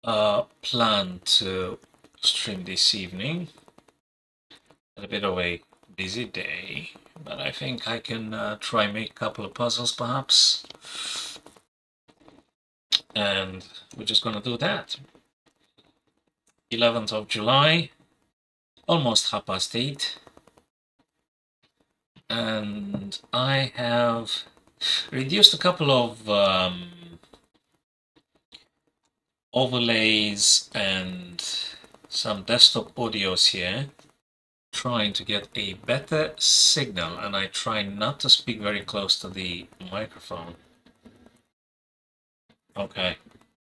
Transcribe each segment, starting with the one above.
plan to stream this evening. A bit of a busy day, but I think I can try make a couple of puzzles perhaps. And we're just gonna do that. 11th of July, almost 8:30. And I have reduced a couple of overlays and some desktop audios here, trying to get a better signal, and I try not to speak very close to the microphone. Okay,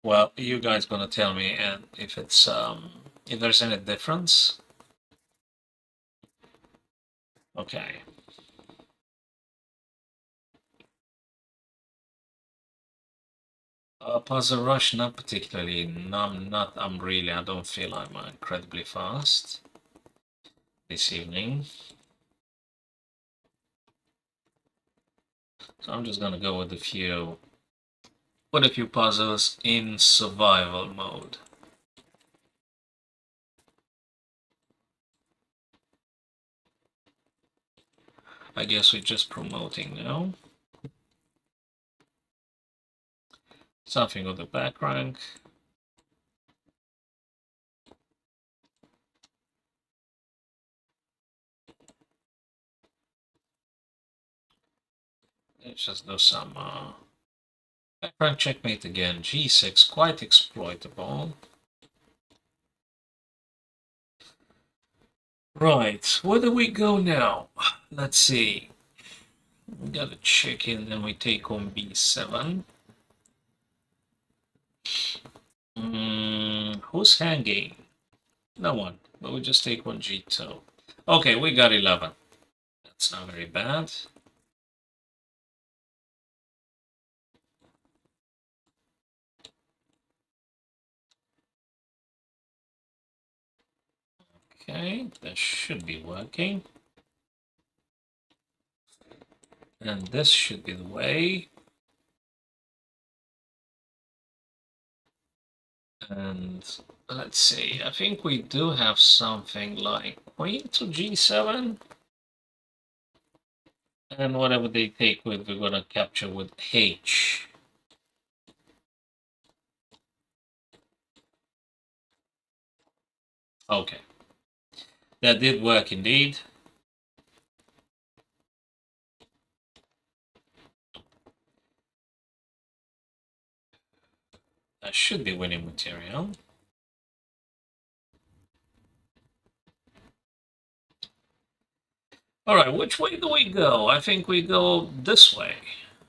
well, you guys gonna tell me and if it's if there's any difference. Okay. Puzzle rush, not particularly. No, I don't feel I'm incredibly fast this evening. So I'm just gonna go with a few puzzles in survival mode. I guess we're just promoting now. Something with the back rank. Let's just do some back rank checkmate again. G6, quite exploitable. Right, where do we go now? Let's see. We gotta check in, then we take on B7. Who's hanging? No one, but we just take one G2. Okay, we got 11. That's not very bad. Okay, that should be working. And this should be the way. And let's see, I think we do have something like queen to G7. And whatever they take with, we're gonna capture with H. Okay. That did work indeed. That should be winning material. All right, which way do we go? I think we go this way.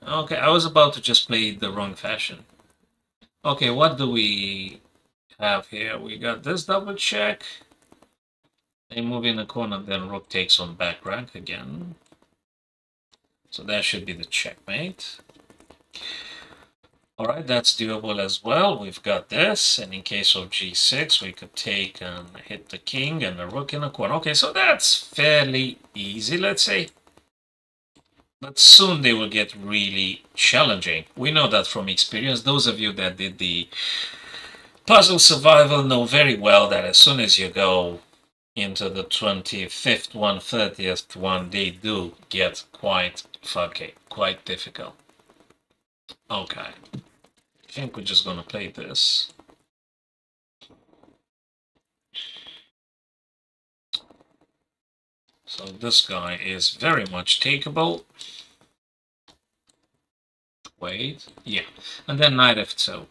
Okay, I was about to just play the wrong fashion. Okay, what do we have here? We got this double check. They move in the corner, then rook takes on back rank again. So that should be the checkmate. All right, that's doable as well. We've got this, and in case of G6, we could take and hit the king and the rook in the corner. Okay, so that's fairly easy, let's say. But soon they will get really challenging. We know that from experience. Those of you that did the puzzle survival know very well that as soon as you go into the 25th one, 30th one, they do get quite funky, quite difficult. Okay. I think we're just gonna play this. So this guy is very much takeable. Wait, yeah. And then knight f2.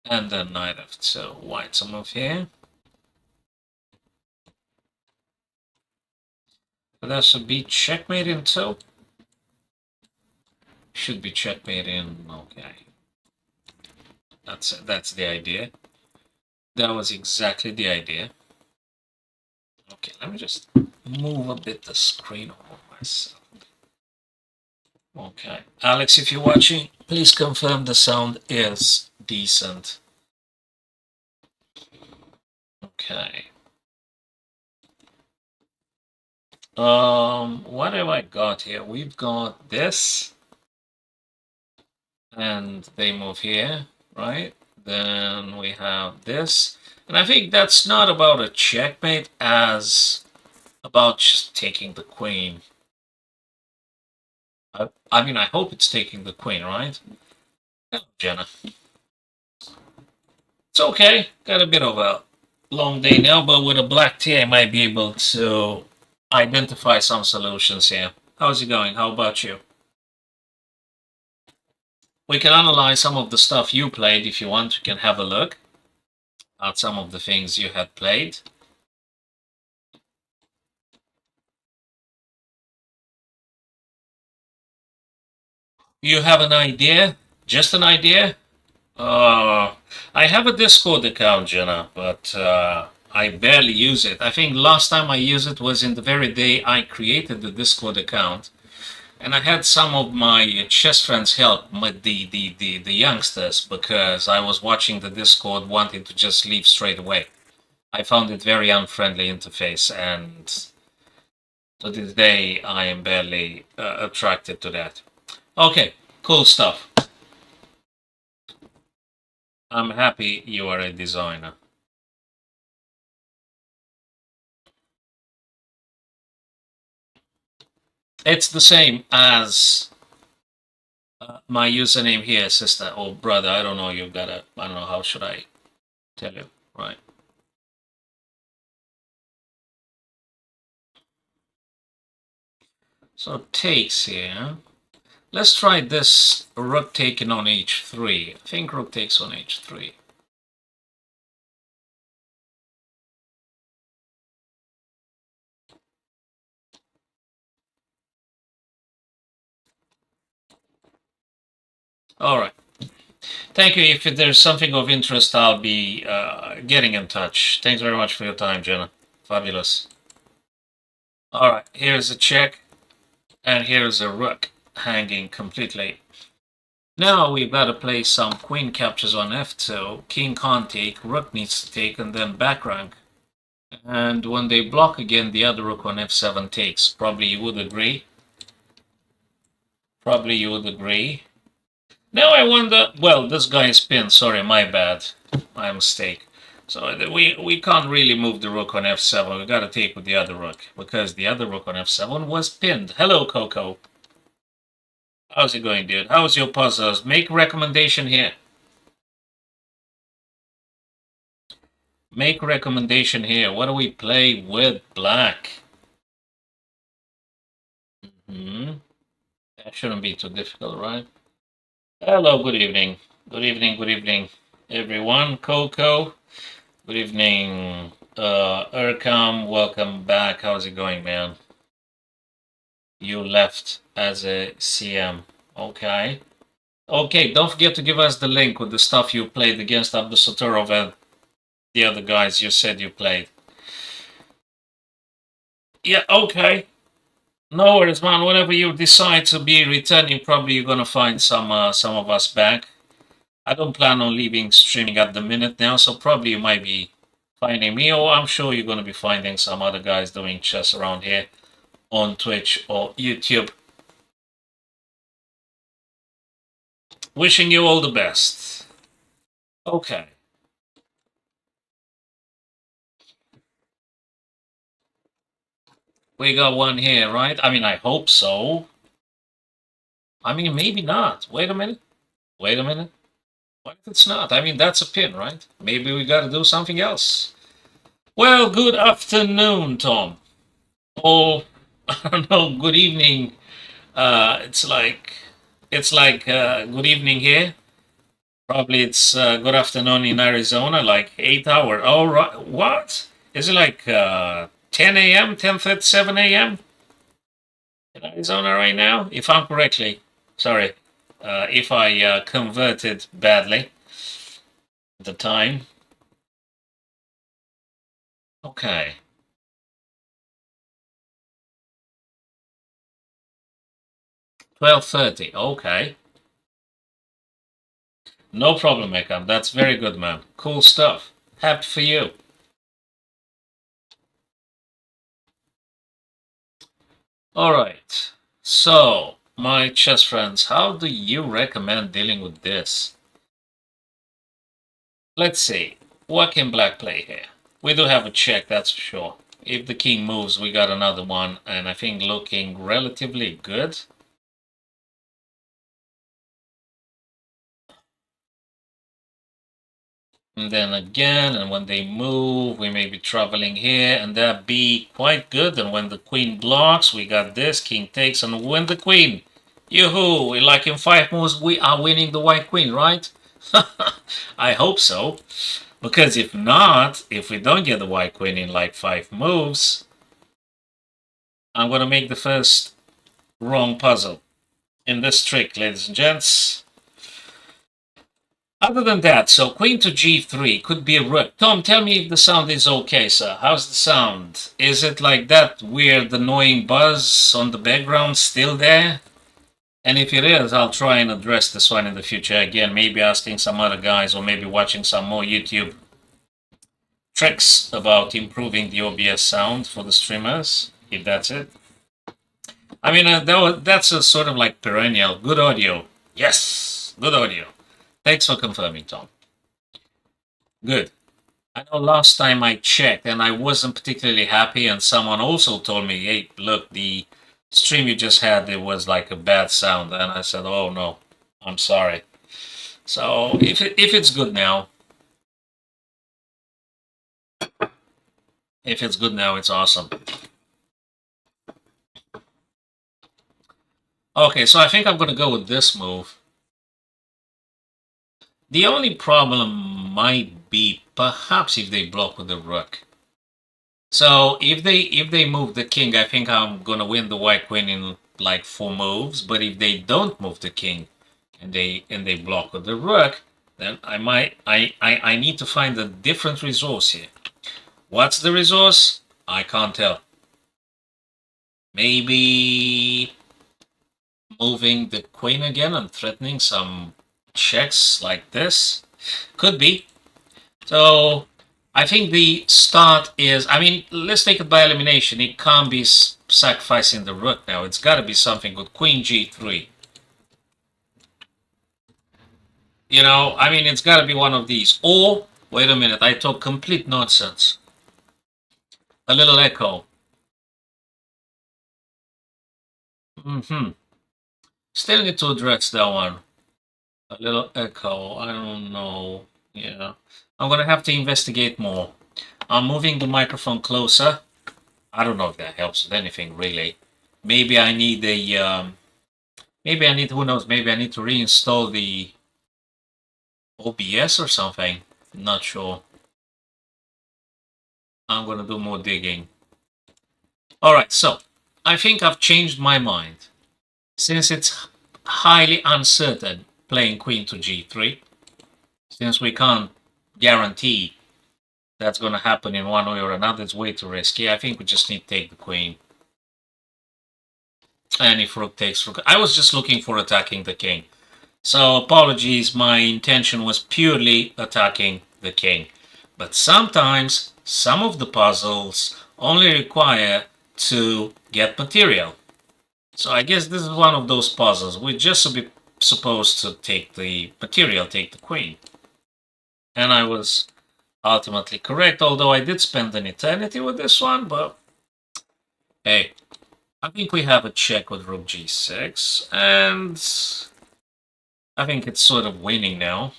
And then knight f2. White's a move here. But that should be checkmate in 2. Should be checkmate in, okay. That's the idea. That was exactly the idea. Okay, let me just move a bit the screen over myself. Okay, Alex, if you're watching, please confirm the sound is decent. Okay. What have I got here? We've got this, and they move here, right? Then we have this. And I think that's not about a checkmate as about just taking the queen. I mean, I hope it's taking the queen, right? Hello, Jenna. It's okay. Got a bit of a long day now, but with a black tea, I might be able to identify some solutions here. How's it going? How about you? We can analyze some of the stuff you played if you want. We can have a look at some of the things you had played. You have an idea? Just an idea? Uh, I have a Discord account, Jenna, but I barely use it. I think last time I used it was in the very day I created the Discord account. And I had some of my chess friends help the youngsters because I was watching the Discord wanting to just leave straight away. I found it very unfriendly interface, and to this day I am barely attracted to that. Okay, cool stuff. I'm happy you are a designer. It's the same as my username here, sister or brother. I don't know. You've got a. I don't know. How should I tell you? Right. So takes here. Let's try this rook taken on h3. I think rook takes on h3. All right. Thank you. If there's something of interest, I'll be getting in touch. Thanks very much for your time, Jenna. Fabulous. All right. Here's a check, and here's a rook hanging completely. Now we've got to play some queen captures on f2. King can't take, rook needs to take, and then back rank. And when they block again, the other rook on f7 takes. Probably you would agree. Probably you would agree. Now I wonder. Well, this guy is pinned. Sorry, my bad. My mistake. So we can't really move the rook on f7. We got to take with the other rook because the other rook on f7 was pinned. Hello, Coco. How's it going, dude? How's your puzzles? Make recommendation here. Make recommendation here. What do we play with black? Hmm. That shouldn't be too difficult, right? Hello, good evening. Good evening, everyone. Coco, good evening. Urcam, welcome back. How's it going, man? You left as a CM. Okay. Okay, don't forget to give us the link with the stuff you played against Abdusaturov and the other guys you said you played. Yeah, okay. No worries, man. Whenever you decide to be returning, probably you're gonna find some of us back. I don't plan on leaving streaming at the minute now, so probably you might be finding me, or I'm sure you're gonna be finding some other guys doing chess around here on Twitch or YouTube. Wishing you all the best. Okay. We got one here, right? I mean, I hope so. I mean, maybe not. Wait a minute. Wait a minute. What if it's not? I mean, that's a pin, right? Maybe we got to do something else. Well, good afternoon, Tom. Or, I don't know, good evening. It's like good evening here. Probably it's good afternoon in Arizona, like 8 hours. Oh, right. What? Is it like 10 a.m., 10:37 a.m. in Arizona right now? If I'm correctly. Sorry. If I converted badly at the time. Okay. 12:30. Okay. No problem, Ekam. That's very good, man. Cool stuff. Happy for you. All right. So, my chess friends, how do you recommend dealing with this? Let's see. What can black play here? We do have a check, that's for sure. If the king moves, we got another one, and I think looking relatively good. And then again, and when they move, we may be traveling here, and that be quite good. And when the queen blocks, we got this, king takes, and win the queen. Yoo-hoo! Like in 5 moves, we are winning the white queen, right? I hope so. Because if not, if we don't get the white queen in like 5 moves, I'm going to make the first wrong puzzle in this trick, ladies and gents. Other than that, so queen to g3 could be a rook. Tom, tell me if the sound is okay, sir. How's the sound? Is it like that weird annoying buzz on the background still there? And if it is, I'll try and address this one in the future again, maybe asking some other guys or maybe watching some more YouTube tricks about improving the OBS sound for the streamers, if that's it. I mean, that's a sort of like perennial. Good audio. Yes, good audio. Thanks for confirming, Tom. Good. I know last time I checked and I wasn't particularly happy, and someone also told me, hey, look, the stream you just had, it was like a bad sound. And I said, oh no, I'm sorry. So if it's good now, if it's good now, it's awesome. Okay, so I think I'm going to go with this move. The only problem might be perhaps if they block with the rook. So if they move the king, I think I'm gonna win the white queen in like 4 moves. But if they don't move the king and they block with the rook, then I need to find a different resource here. What's the resource? I can't tell. Maybe moving the queen again and threatening some checks like this? Could be. So I think the start is, I mean, let's take it by elimination. It can't be sacrificing the rook now. It's got to be something with queen g3. You know, I mean, it's got to be one of these. Or, wait a minute, I talk complete nonsense. A little echo. Still need to address that one. A little echo. I don't know. Yeah. I'm going to have to investigate more. I'm moving the microphone closer. I don't know if that helps with anything, really. Maybe I need maybe I need, who knows, maybe I need to reinstall the OBS or something. Not sure. I'm going to do more digging. All right, so I think I've changed my mind. Since it's highly uncertain playing queen to g3, since we can't guarantee that's going to happen in one way or another, it's way too risky. I think we just need to take the queen. And if rook takes rook, I was just looking for attacking the king. So apologies, my intention was purely attacking the king. But sometimes some of the puzzles only require to get material. So I guess this is one of those puzzles. We're just supposed to take the material, take the queen. And I was ultimately correct, although I did spend an eternity with this one, but hey, I think we have a check with rook g6, and I think it's sort of winning now.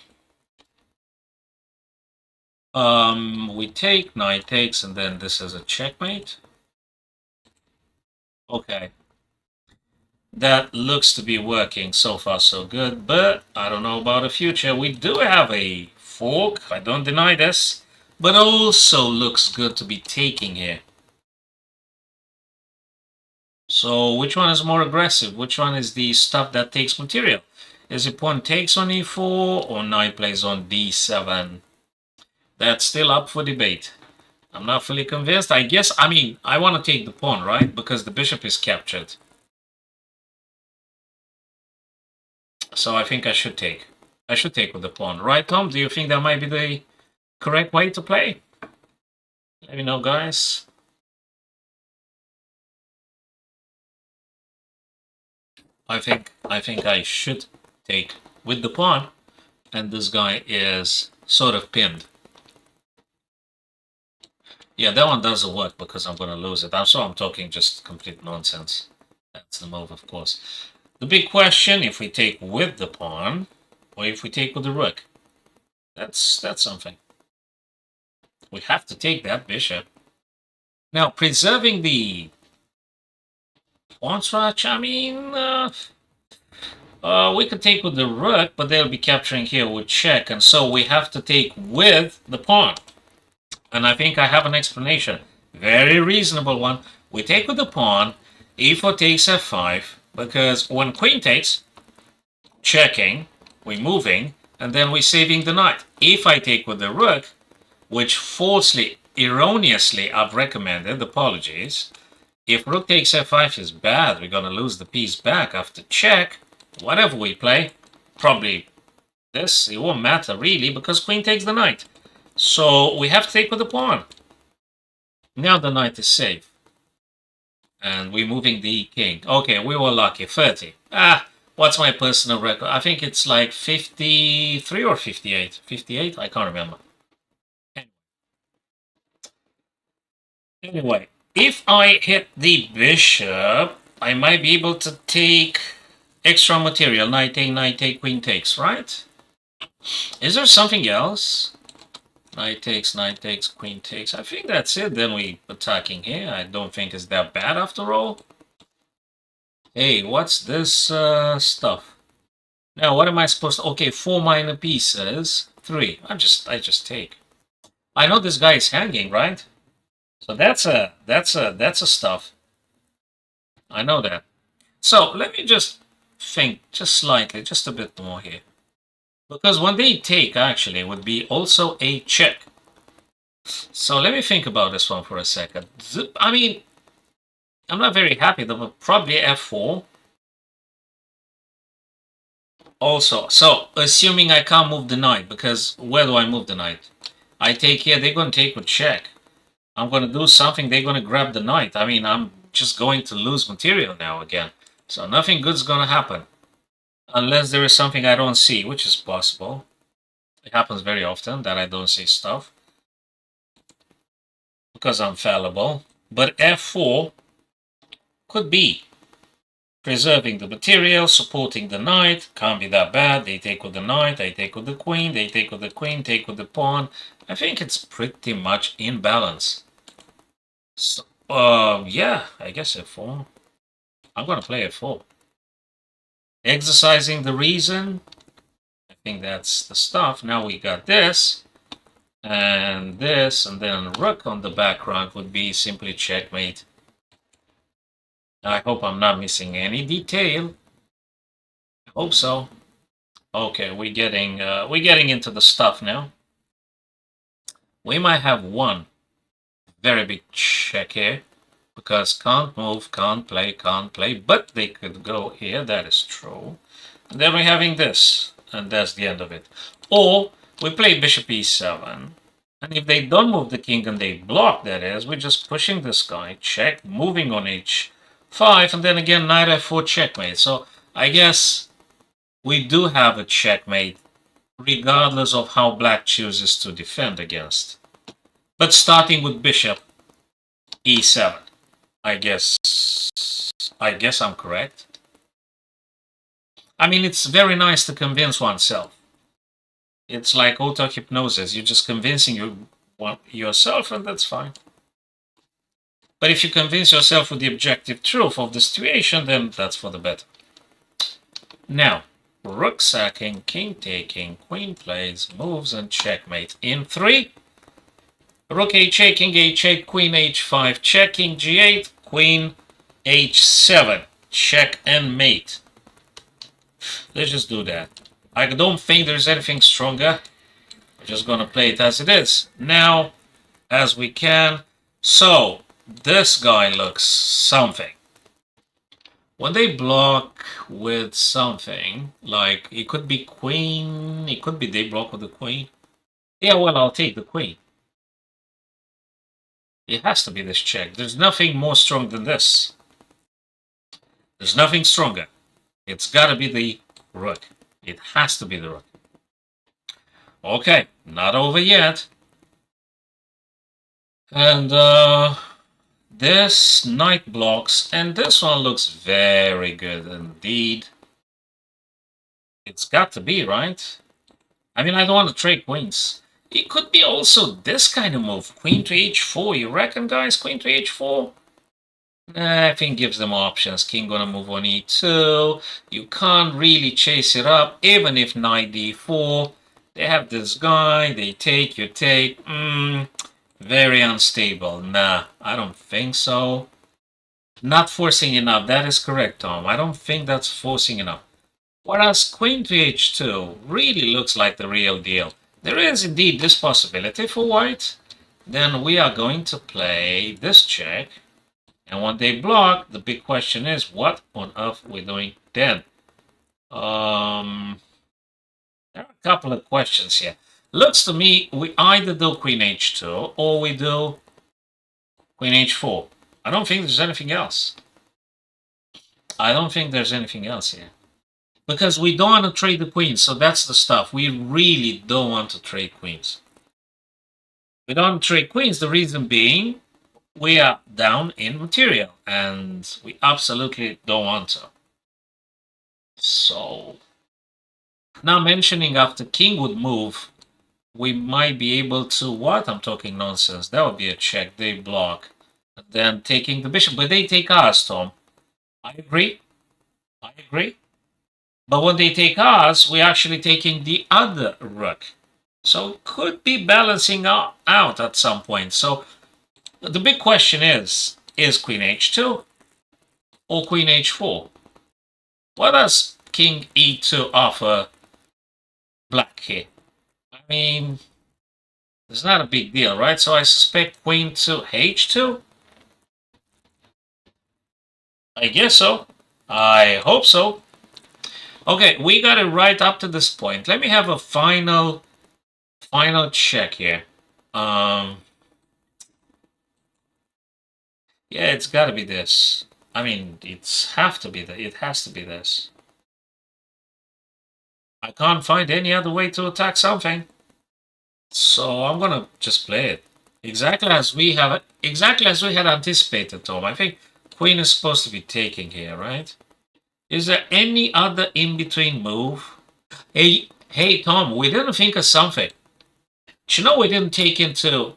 We take, knight takes, and then this is a checkmate. Okay. That looks to be working. So far so good, but I don't know about the future. We do have a fork, I don't deny this, but also looks good to be taking here. So which one is more aggressive? Which one is the stuff that takes material? Is it pawn takes on e4 or knight plays on d7? That's still up for debate. I'm not fully convinced. I guess, I mean, I want to take the pawn, right? Because the bishop is captured. So I think I should take. I should take with the pawn. Right, Tom? Do you think that might be the correct way to play? Let me know, guys. I think I should take with the pawn. and this guy is sort of pinned. Yeah, that one doesn't work because I'm going to lose it. I'm talking just complete nonsense. That's the move, of course. The big question, if we take with the pawn, or if we take with the rook. That's something. We have to take that bishop. Now, preserving the pawn swatch, I mean, we could take with the rook, but they'll be capturing here with check, and so we have to take with the pawn. And I think I have an explanation. Very reasonable one. We take with the pawn, e4 takes f5, because when queen takes, checking, we're moving, and then we're saving the knight. If I take with the rook, which falsely, erroneously I've recommended, apologies, if rook takes f5 is bad, we're going to lose the piece back after check, whatever we play, probably this, it won't matter really, because queen takes the knight. So we have to take with the pawn. Now the knight is safe. And we're moving the king. Okay, we were lucky. 30. What's my personal record? I think it's like 53 or 58. 58? I can't remember. Anyway, if I hit the bishop, I might be able to take extra material. Knight take, queen takes, right? Is there something else? Knight takes, queen takes. I think that's it. Then we attacking here. I don't think it's that bad after all. Hey, what's this stuff? Now, what am I supposed to... Okay, 4 minor pieces. 3. I just take. I know this guy is hanging, right? So that's a stuff. I know that. So let me just think just slightly, just a bit more here. Because when they take, actually, it would be also a check. So let me think about this one for a second. I mean, I'm not very happy, though, probably f4. Also, so assuming I can't move the knight, because where do I move the knight? I take here, they're going to take with check. I'm going to do something, they're going to grab the knight. I mean, I'm just going to lose material now again. So nothing good's going to happen. Unless there is something I don't see, which is possible. It happens very often that I don't see stuff. Because I'm fallible. But f4 could be preserving the material, supporting the knight. Can't be that bad. They take with the knight, I take with the queen, they take with the queen, take with the pawn. I think it's pretty much in balance. So, yeah, I guess f4. I'm going to play f4. Exercising the reason. I think that's the stuff. Now we got this. And this. And then rook on the background would be simply checkmate. I hope I'm not missing any detail. I hope so. Okay, we're getting into the stuff now. We might have one very big check here. Because can't move, can't play, but they could go here, that is true. And then we're having this, and that's the end of it. Or we play bishop e7, and if they don't move the king and they block, that is, we're just pushing this guy, check, moving on h5, and then again knight f4 checkmate. So I guess we do have a checkmate, regardless of how black chooses to defend against. But starting with bishop e7. I guess I'm correct. I mean, it's very nice to convince oneself. It's like auto-hypnosis. You're just convincing yourself, and that's fine. But if you convince yourself with the objective truth of the situation, then that's for the better. Now, rook sacking, king taking, queen plays, moves, and checkmate. In 3, rook h8, king h8, queen h5, check, king g8, queen h7, check and mate. Let's just do that. I don't think there's anything stronger. I'm just going to play it as it is. Now, as we can. So, this guy looks something. When they block with something, like it could be queen, it could be they block with the queen. Yeah, well, I'll take the queen. It has to be this check. There's nothing more strong than this. There's nothing stronger. It's got to be the rook. It has to be the rook. Okay, not over yet. And this knight blocks, and this one looks very good indeed. It's got to be, right? I mean, I don't want to trade queens. It could be also this kind of move. Queen to h4. You reckon, guys? Queen to h4? Nah, I think gives them options. King gonna move on e2. You can't really chase it up, even if knight d4. They have this guy. They take, you take. Very unstable. Nah, I don't think so. Not forcing enough. That is correct, Tom. I don't think that's forcing enough. Whereas queen to h2 really looks like the real deal. There is indeed this possibility for white. Then we are going to play this check. And when they block, the big question is, what on earth we're doing then? There are a couple of questions here. Looks to me, we either do queen h2 or we do queen h4. I don't think there's anything else. I don't think there's anything else here. Because we don't want to trade the queens, so that's the stuff. We really don't want to trade queens. We don't want to trade queens, the reason being we are down in material, and we absolutely don't want to. So, now mentioning after king would move, we might be able to, what? I'm talking nonsense. That would be a check. They block. Then taking the bishop, but they take us, Tom. I agree. I agree. But when they take us, we're actually taking the other rook. So could be balancing out at some point. So the big question is queen h2 or queen h4? What does king e2 offer black here? I mean, it's not a big deal, right? So I suspect queen to h2? I guess so. I hope so. Okay, we got it right up to this point. Let me have a final check here. Yeah, it's got to be this. I mean, it has to be this. I can't find any other way to attack something. So I'm gonna just play it. Exactly as we had anticipated, Tom. I think queen is supposed to be taking here, right? Is there any other in-between move? Hey, Tom, we didn't think of something. You know we didn't take into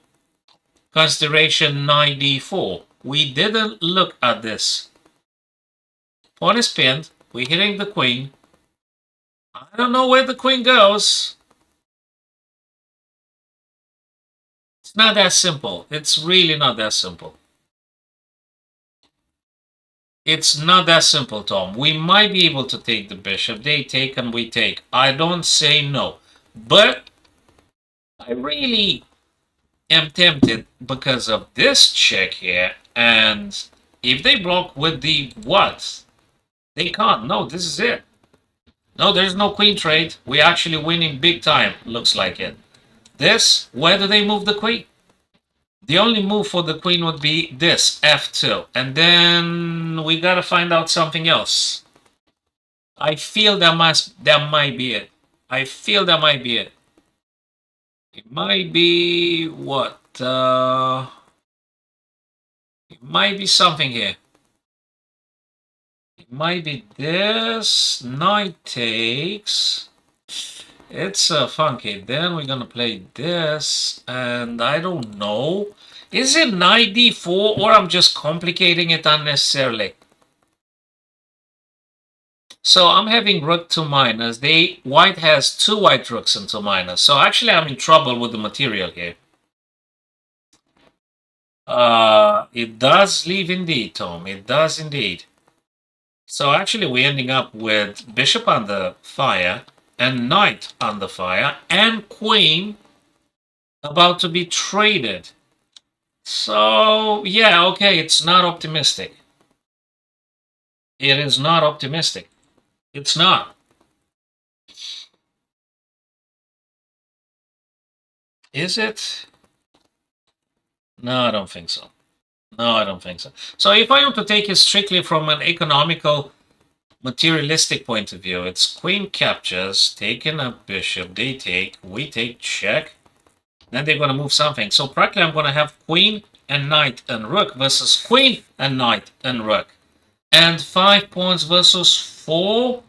consideration knight d4. We didn't look at this. Pawn is pinned. We're hitting the queen. I don't know where the queen goes. It's not that simple. It's really not that simple. It's not that simple, Tom. We might be able to take the bishop. They take and we take. I don't say no. But I really am tempted because of this check here. And if they block with the what? They can't. No, this is it. No, there's no queen trade. We're actually winning big time. Looks like it. This, where do they move the queen? The only move for the queen would be this, f2. And then we gotta find out something else. I feel that might be it. I feel that might be it. It might be what? It might be something here. It might be this. Knight takes. It's funky. Then we're gonna play this, and I don't know. Is it knight d4, or I'm just complicating it unnecessarily? So I'm having rook to minus. White has two white rooks into minus. So actually I'm in trouble with the material here. It does leave indeed, Tom. It does indeed. So actually we're ending up with bishop under fire and knight under fire and queen about to be traded. So yeah, okay, it's not optimistic. It is not optimistic. It's not. Is it? No, I don't think so. No, I don't think so. So if I want to take it strictly from an economical materialistic point of view. It's queen captures, taking a bishop, they take, we take, check. Then they're going to move something. So practically I'm going to have queen and knight and rook versus queen and knight and rook. And 5 pawns versus 4.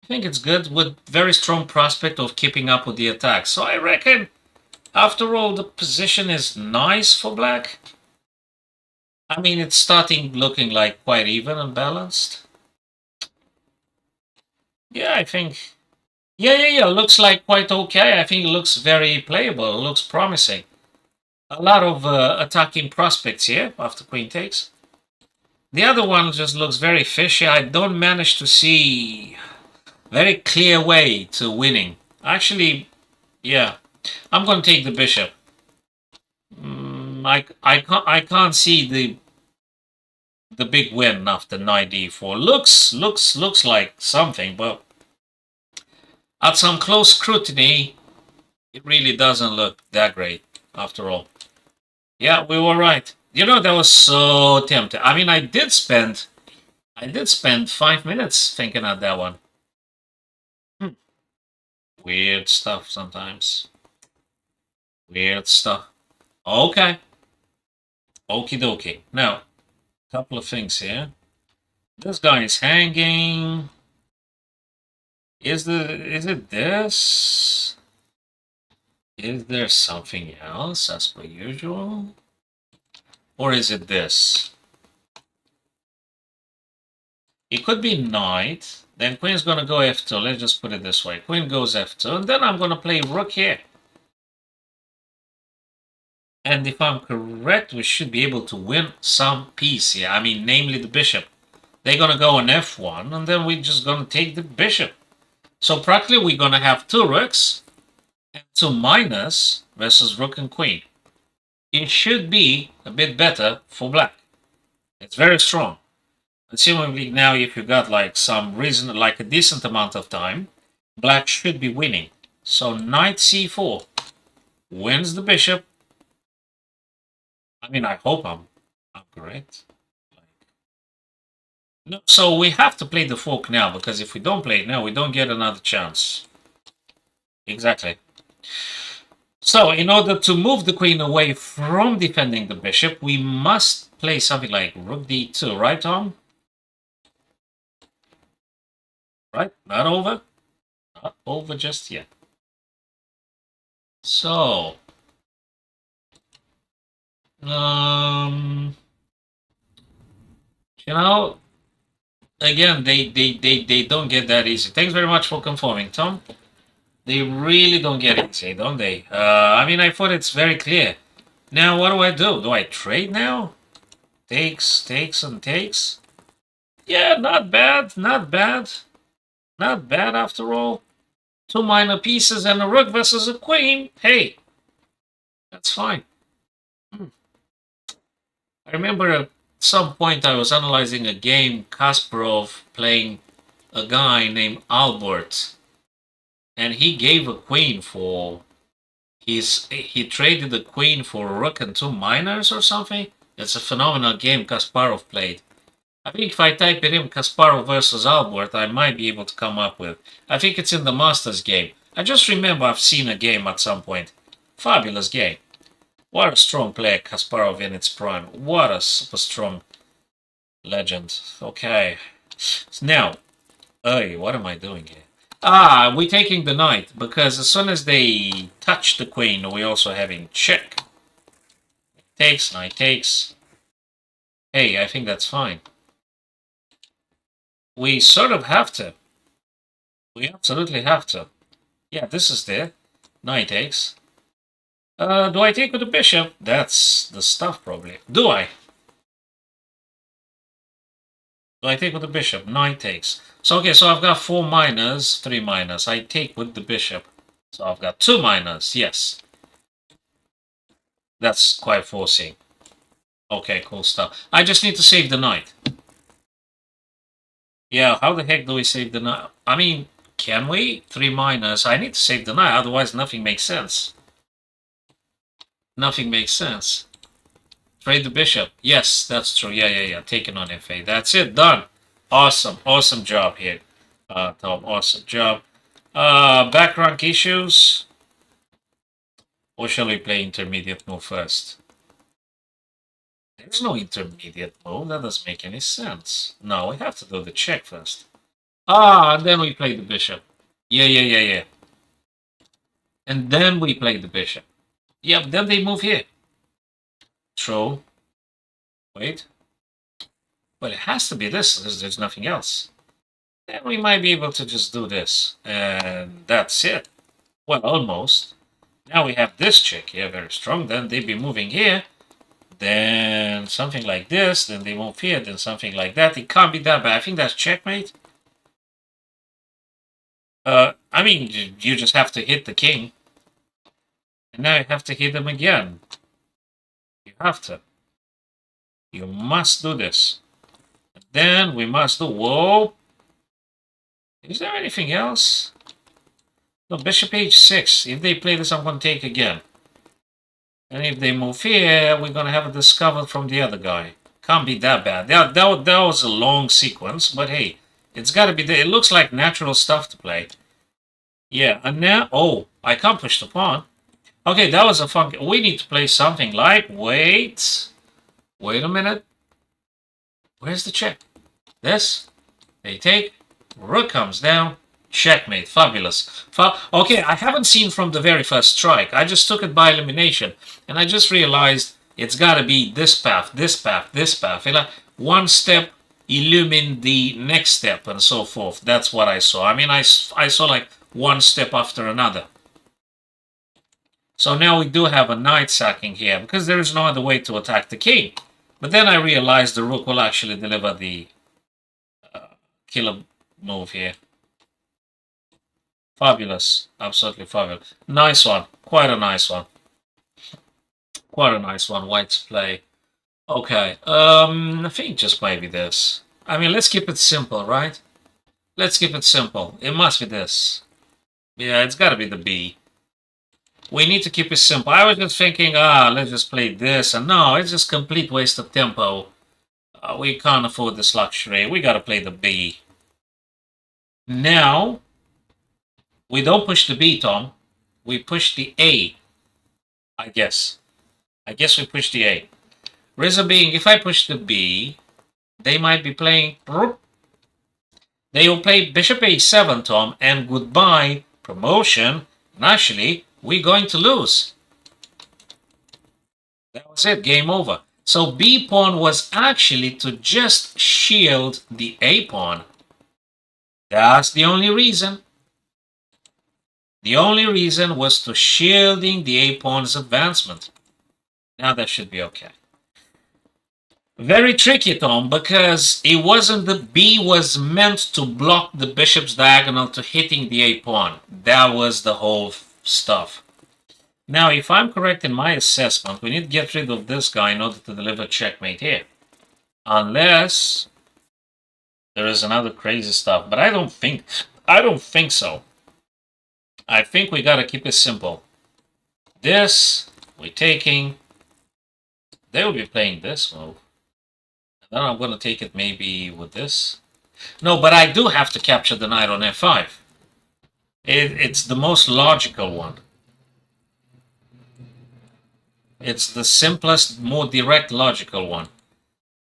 I think it's good with very strong prospect of keeping up with the attack. So I reckon, after all, the position is nice for black. I mean, it's starting looking like quite even and balanced. Yeah, I think. Yeah. Looks like quite okay. I think it looks very playable. It looks promising. A lot of attacking prospects here after queen takes. The other one just looks very fishy. I don't manage to see very clear way to winning. Actually, yeah, I'm going to take the bishop. I can't see the big win after knight d4. Looks like something, but at some close scrutiny, it really doesn't look that great after all. Yeah, we were right. You know, that was so tempting. I mean, I did spend 5 minutes thinking of that one. Weird stuff sometimes. Weird stuff. Okay. Okie dokie. Now, a couple of things here. This guy is hanging. Is it this? Is there something else as per usual? Or is it this? It could be knight. Then queen's going to go f2. Let's just put it this way. Queen goes f2. And then I'm going to play rook here. And if I'm correct, we should be able to win some piece here. I mean, namely the bishop. They're going to go on f1. And then we're just going to take the bishop. So practically we're going to have 2 rooks. And 2 minus versus rook and queen. It should be a bit better for black. It's very strong. Assumably now if you got like some reason, like a decent amount of time, black should be winning. So knight c4 wins the bishop. I mean, I hope I'm correct. No, so we have to play the fork now, because if we don't play it now, we don't get another chance. Exactly. So in order to move the queen away from defending the bishop, we must play something like rook d2, right, Tom? Right? Not over? Not over just yet. So, you know, again, they don't get that easy. Thanks very much for confirming, Tom. They really don't get easy, don't they? I mean, I thought it's very clear. Now, what do? Do I trade now? Takes, and takes? Yeah, not bad, not bad. Not bad after all. 2 minor pieces and a rook versus a queen. Hey, that's fine. I remember at some point I was analyzing a game, Kasparov playing a guy named Albert. And he gave a queen for he traded the queen for a rook and 2 minors or something. It's a phenomenal game Kasparov played. I think if I type it in Kasparov versus Albert, I might be able to come up with. I think it's in the Masters game. I just remember I've seen a game at some point. Fabulous game. What a strong player, Kasparov in its prime. What a super strong legend. Okay. Now, hey, what am I doing here? Ah, we're taking the knight, because as soon as they touch the queen, we're also having check. Takes, knight takes. Hey, I think that's fine. We sort of have to. We absolutely have to. Yeah, this is there. Knight takes. Do I take with the bishop? That's the stuff, probably. Do I? Do I take with the bishop? Knight takes. So, okay, so I've got 4 minors, 3 minors. I take with the bishop. So I've got 2 minors, yes. That's quite forcing. Okay, cool stuff. I just need to save the knight. Yeah, how the heck do we save the knight? I mean, can we? 3 minors. I need to save the knight, otherwise nothing makes sense. Nothing makes sense. Trade the bishop. Yes, that's true. Yeah. Taken on f8. That's it. Done. Awesome. Awesome job here, Tom. Awesome job. Back rank issues. Or shall we play intermediate move first? There's no intermediate move. That doesn't make any sense. No, we have to do the check first. And then we play the bishop. Yeah. And then we play the bishop. Yeah, but then they move here. True. Wait. Well, it has to be this because there's nothing else. Then we might be able to just do this. And that's it. Well, almost. Now we have this check here, very strong. Then they'd be moving here. Then something like this. Then they move here. Then something like that. It can't be that bad. I think that's checkmate. I mean, you just have to hit the king. And now you have to hit him again. You have to. You must do this. And then we must do... Whoa! Is there anything else? No, bishop h6. If they play this, I'm going to take again. And if they move here, we're going to have it discovered from the other guy. Can't be that bad. That was a long sequence, but hey, it's got to be there. It looks like natural stuff to play. Yeah, and now... Oh, I can't push the pawn. Okay, that was a fun... We need to play something like... Wait a minute. Where's the check? This. They take. Rook comes down. Checkmate. Fabulous. Okay, I haven't seen from the very first strike. I just took it by elimination. And I just realized it's got to be this path, this path, this path. One step illumine the next step and so forth. That's what I saw. I mean, I saw like one step after another. So now we do have a knight sacking here because there is no other way to attack the king. But then I realized the rook will actually deliver the killer move here. Fabulous. Absolutely fabulous. Nice one. Quite a nice one. Quite a nice one. White to play. Okay. I think just maybe this. I mean, let's keep it simple, right? Let's keep it simple. It must be this. Yeah, it's got to be the B. We need to keep it simple. I was just thinking, let's just play this. And no, it's just complete waste of tempo. We can't afford this luxury. We got to play the B. Now, we don't push the B, Tom. We push the A. I guess we push the A. Reason being, if I push the B, they might be playing... They will play bishop A7, Tom, and goodbye, promotion. And actually, we're going to lose. That was it, game over. So B pawn was actually to just shield the A pawn. That's the only reason. The only reason was to shielding the A pawn's advancement. Now that should be okay. Very tricky, Tom, because it wasn't the B was meant to block the bishop's diagonal to hitting the A pawn. That was the whole stuff. Now, if I'm correct in my assessment, we need to get rid of this guy in order to deliver checkmate here. Unless there is another crazy stuff, but I don't think so. I think we gotta keep it simple. This, we're taking. They will be playing this move. Then I'm gonna take it maybe with this. No, but I do have to capture the knight on f5. It's the most logical one. It's the simplest, more direct, logical one.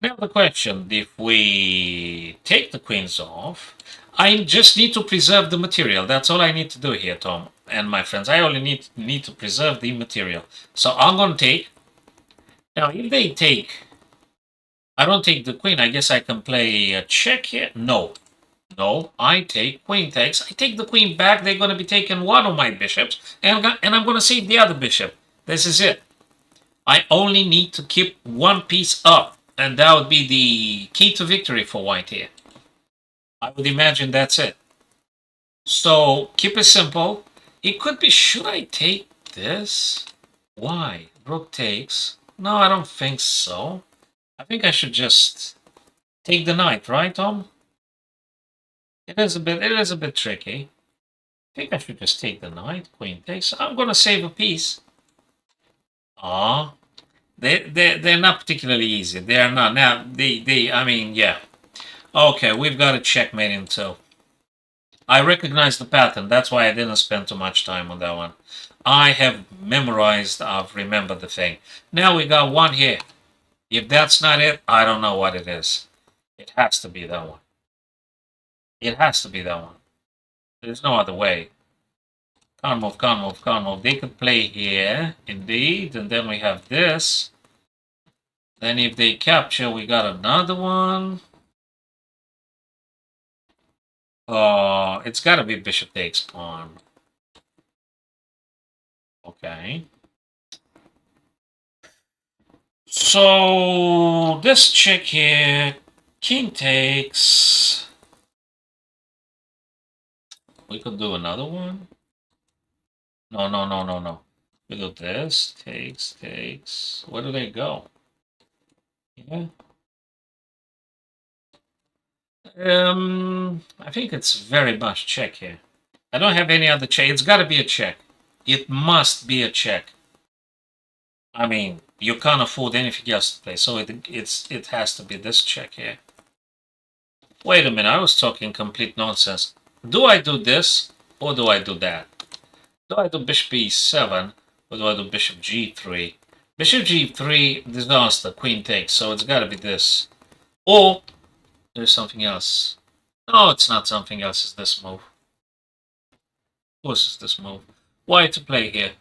Now the question, if we take the queens off, I just need to preserve the material. That's all I need to do here, Tom and my friends. I only need to preserve the material. So I'm going to take... Now, if they take... I don't take the queen. I guess I can play a check here. No, I take queen takes. I take the queen back. They're going to be taking one of my bishops. And I'm going to save the other bishop. This is it. I only need to keep one piece up. And that would be the key to victory for white here. I would imagine that's it. So, keep it simple. It could be, should I take this? Why? Rook takes. No, I don't think so. I think I should just take the knight, right, Tom? It is a bit tricky. I think I should just take the knight. Queen takes. I'm gonna save a piece. They're not particularly easy. They are not. Now I mean, yeah. Okay, we've got a checkmate in two. I recognize the pattern. That's why I didn't spend too much time on that one. I have memorized, I've remembered the thing. Now we got one here. If that's not it, I don't know what it is. It has to be that one. It has to be that one. There's no other way. Can't move, can't move, can't move. They could play here, indeed. And then we have this. Then if they capture, we got another one. Oh, it's got to be bishop takes pawn. Okay. So this check here, king takes. We could do another one. No, no, no, no, no. We do this, takes. Where do they go? Yeah. I think it's very much check here. I don't have any other check. It's got to be a check. It must be a check. I mean, you can't afford anything else to play, so it has to be this check here. Wait a minute, I was talking complete nonsense. Do I do this or do I do that? Do I do bishop e7 or do I do bishop g3? Bishop g3 disarms the queen takes, so it's got to be this. Or there's something else. No, it's not something else. It's this move. Of course, it's this move. Why to play here?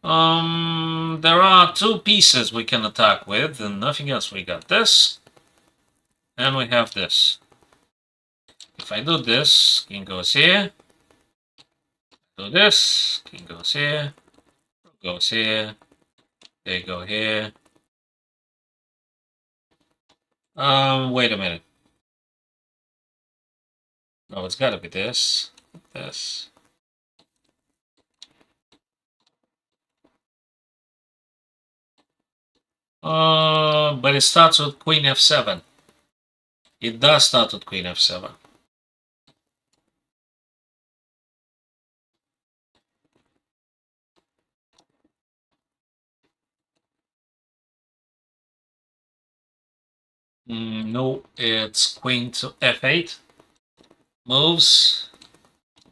There are two pieces we can attack with, and nothing else. We got this, and we have this. If I do this, king goes here. Do this, king goes here. Goes here. They go here. Wait a minute. No, it's got to be this. This. But it starts with queen f7. It does start with queen f7. No, it's queen to f8. Moves.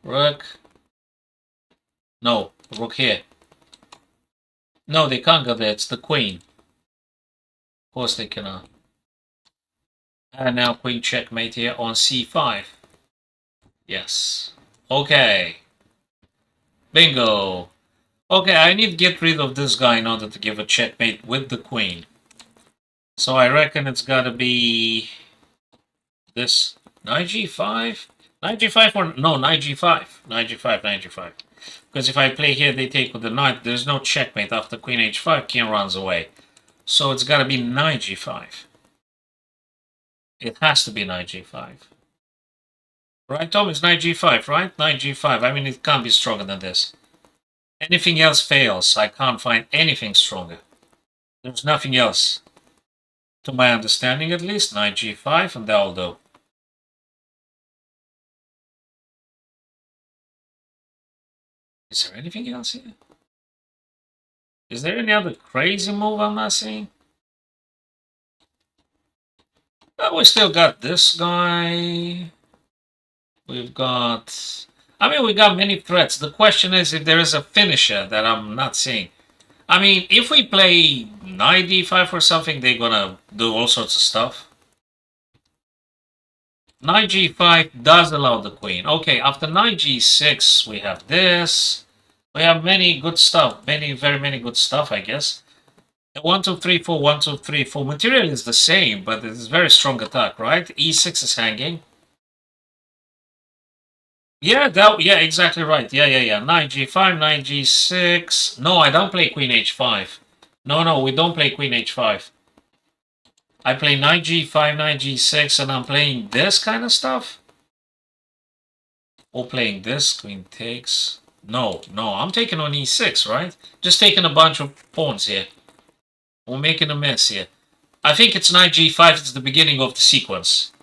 Rook. No, rook here. No, they can't go there. It's the queen. Of course they cannot. And now queen checkmate here on c5. Yes. Okay. Bingo. Okay, I need to get rid of this guy in order to give a checkmate with the queen. So I reckon it's got to be this knight g5? Knight g5 or no, knight g5. Knight g5, knight g5. Because if I play here, they take with the knight. There's no checkmate after queen h5. King runs away. So it's got to be knight g5. It has to be knight g5. Right, Tom? It's knight g5, right? Knight g5. I mean, it can't be stronger than this. Anything else fails. I can't find anything stronger. There's nothing else. To my understanding, at least, knight g5, and that'll do. Is there anything else here? Is there any other crazy move I'm not seeing? Well, we still got this guy. We've got... I mean, we got many threats. The question is if there is a finisher that I'm not seeing. I mean, if we play knight d5 or something, they're gonna do all sorts of stuff. Knight g5 does allow the queen. Okay, after knight g6, we have this. We have many good stuff. Very many good stuff, I guess. 1, 2, 3, 4, 1, 2, 3, 4. Material is the same, but it's very strong attack, right? e6 is hanging. Yeah, yeah, exactly right. Yeah. Knight g5, knight g6. No, I don't play queen h5. No, we don't play queen h5. I play knight g5, knight g6, and I'm playing this kind of stuff. Or playing this, queen takes. No, I'm taking on e6, right? Just taking a bunch of pawns here. We're making a mess here. I think it's knight g5. It's the beginning of the sequence.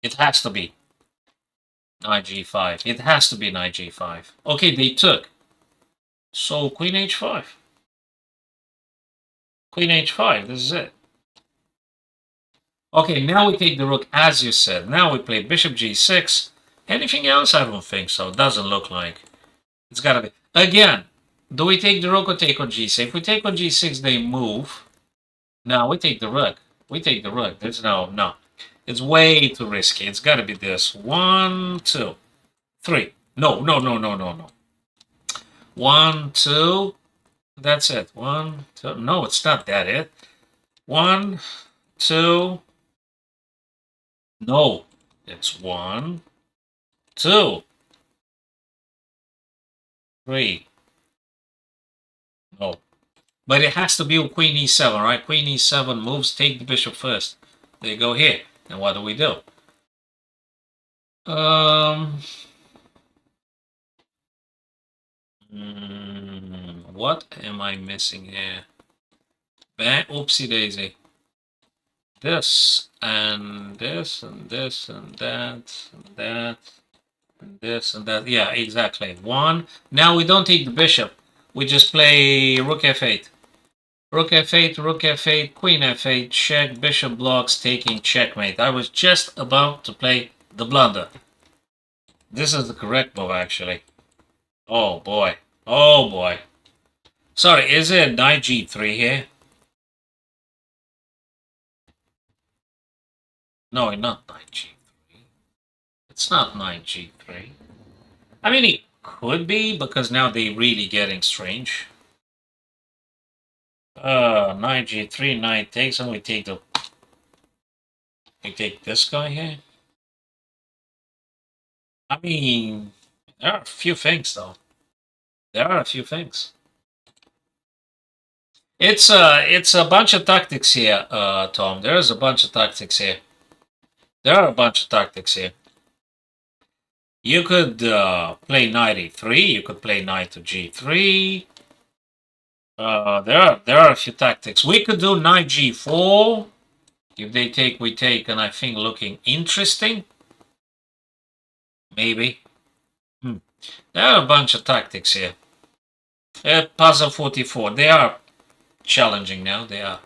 It has to be. Knight g5. It has to be knight g5. Okay, they took. So queen h5. Queen h5, this is it. Okay, now we take the rook as you said. Now we play bishop g6. Anything else? I don't think so. Doesn't look like. It's gotta be. Again, do we take the rook or take on g6? If we take on g6, they move. No, we take the rook. We take the rook. There's no. It's way too risky. It's gotta be this. 1, 2, 3. No. 1, 2. That's it. 1, 2. No, it's not that it. 1, 2. No, it's 1, 2, 3. No. But it has to be with queen e7, right? Queen e7 moves, take the bishop first. They go here. And what do we do? What am I missing here? Oopsie daisy. This and this and this and that and that and this and that. Yeah, exactly. 1. Now we don't take the bishop. We just play rook f8. Rook f8, rook f8, queen f8, check, bishop blocks, taking, checkmate. I was just about to play the blunder. This is the correct move, actually. Oh, boy. Oh, boy. Sorry, is it knight g3 here? No, not knight g3. It's not knight g3. I mean, it could be, because now they're really getting strange. Knight g3, knight takes, and we take this guy here. I mean, there are a few things, though. There are a few things. It's a bunch of tactics here, Tom. There's a bunch of tactics here. There are a bunch of tactics here. You could play knight e3. You could play knight to g3. There are a few tactics. We could do knight g4. If they take, we take, and I think looking interesting. Maybe. There are a bunch of tactics here. Puzzle 44. They are challenging now. They are.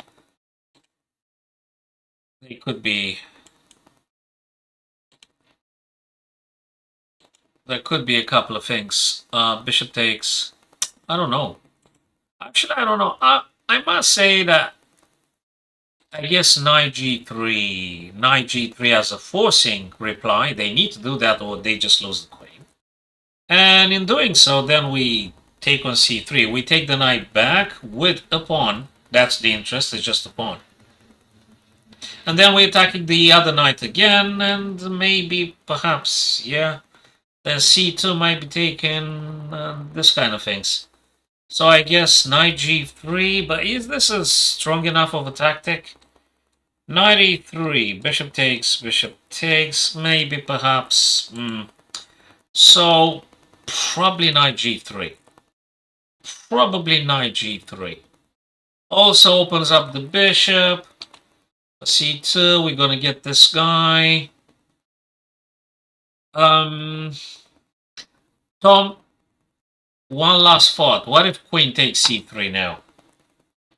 They could be. There could be a couple of things. Bishop takes. I don't know. Actually, I don't know. I must say that I guess knight g3 as a forcing reply. They need to do that or they just lose the queen. And in doing so, then we take on c3. We take the knight back with a pawn. That's the interest, it's just a pawn. And then we're attacking the other knight again, and maybe, perhaps, yeah, then c2 might be taken, this kind of things. So I guess knight g3, but is this a strong enough of a tactic? Knight e3, bishop takes, maybe, perhaps. So, probably knight g3. Probably knight g3. Also opens up the bishop. c2, we're gonna get this guy. Tom, one last thought. What if queen takes c3 now?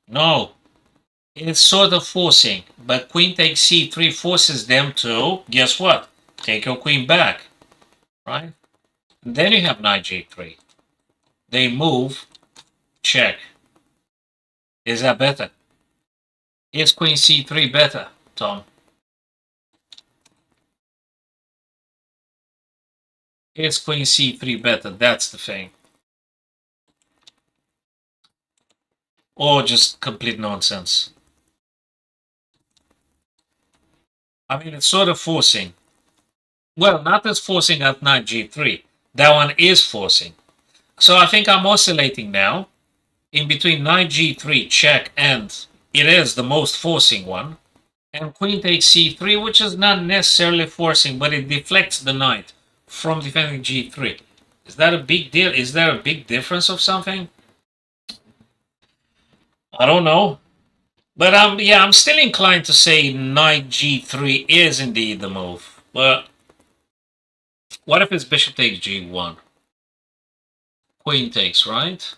No. It's sort of forcing, but queen takes c3 forces them to, guess what? Take your queen back, right? And then you have knight g3. They move, check. Is that better? Is queen c3 better, Tom? Is queen c3 better? That's the thing. Or just complete nonsense. I mean, it's sort of forcing. Well, not as forcing at knight g3. That one is forcing. So I think I'm oscillating now in between knight g3 check and it is the most forcing one. And queen takes c3, which is not necessarily forcing, but it deflects the knight from defending g3. Is that a big deal? Is there a big difference of something? I don't know. But I'm still inclined to say knight g3 is indeed the move. But what if it's bishop takes g1? Queen takes, right?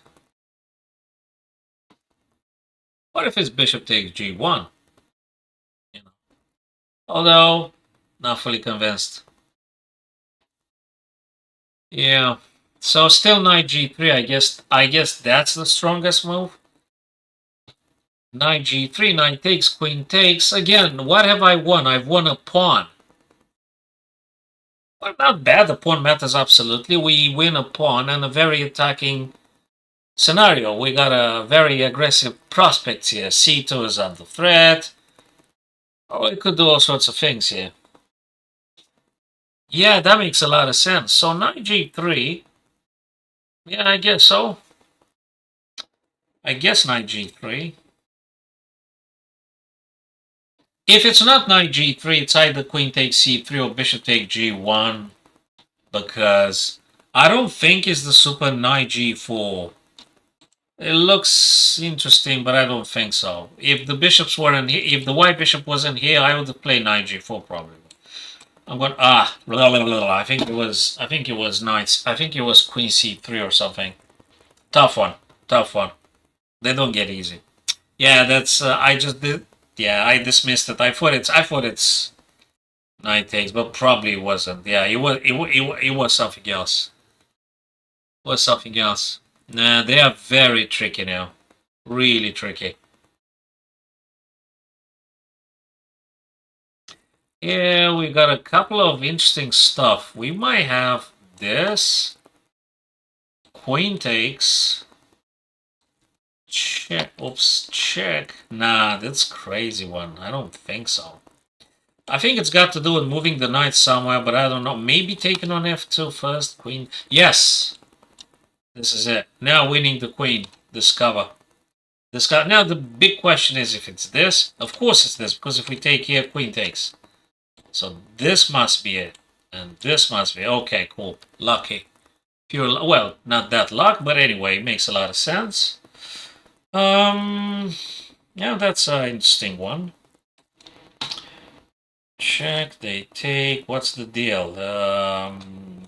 What if it's bishop takes g1? Although, not fully convinced. Yeah. So still knight g3. I guess that's the strongest move. Knight g3, knight takes, queen takes. Again, what have I won? I've won a pawn. Well, not bad. The pawn matters absolutely. We win a pawn and a very attacking scenario. We got a very aggressive prospect here. c2 is under threat. Oh, we could do all sorts of things here. Yeah, that makes a lot of sense. So knight g3. Yeah, I guess so. I guess knight g3. If it's not knight g3, it's either queen takes c3 or bishop take g1. Because I don't think it's the super knight g4. It looks interesting, but I don't think so. If the bishops weren't here, if the white bishop wasn't here, I would play knight g4 probably. I'm going blah, blah, blah. I think it was knights. I think it was queen c3 or something. Tough one, tough one. They don't get easy. Yeah, that's I just did. Yeah, I dismissed it. I thought it's knight takes, but probably it wasn't. Yeah, it was something else. It was something else. Nah, they are very tricky now. Really tricky. Yeah, we got a couple of interesting stuff. We might have this. Queen takes. Check. Oops, check. Nah, that's crazy one. I don't think so. I think it's got to do with moving the knight somewhere, but I don't know. Maybe taking on f2 first. Queen. Yes. This is it. Now winning the queen. Discover. Discover. Now the big question is if it's this. Of course it's this, because if we take here, queen takes. So this must be it. And this must be. Okay, cool. Lucky. Pure. Well, not that luck, but anyway, makes a lot of sense. Yeah, that's an interesting one. Check, they take. What's the deal?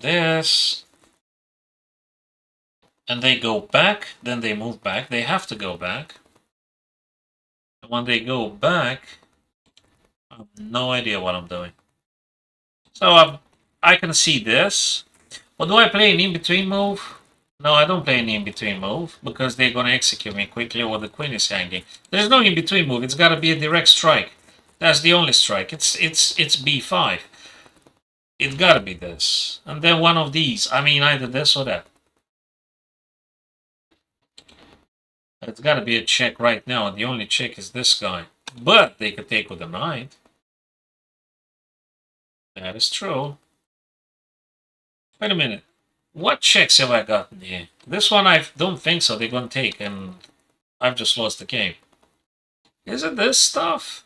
This. And they go back, then they move back. They have to go back. And when they go back, I have no idea what I'm doing. So I can see this. Well, do I play an in-between move? No, I don't play an in-between move because they're going to execute me quickly or the queen is hanging. There's no in-between move. It's got to be a direct strike. That's the only strike. It's b5. It's got to be this. And then one of these. I mean, either this or that. It's got to be a check right now. And the only check is this guy. But they could take with a knight. That is true. Wait a minute. What checks have I gotten here? This one I don't think so. They're going to take, and I've just lost the game. Is it this stuff?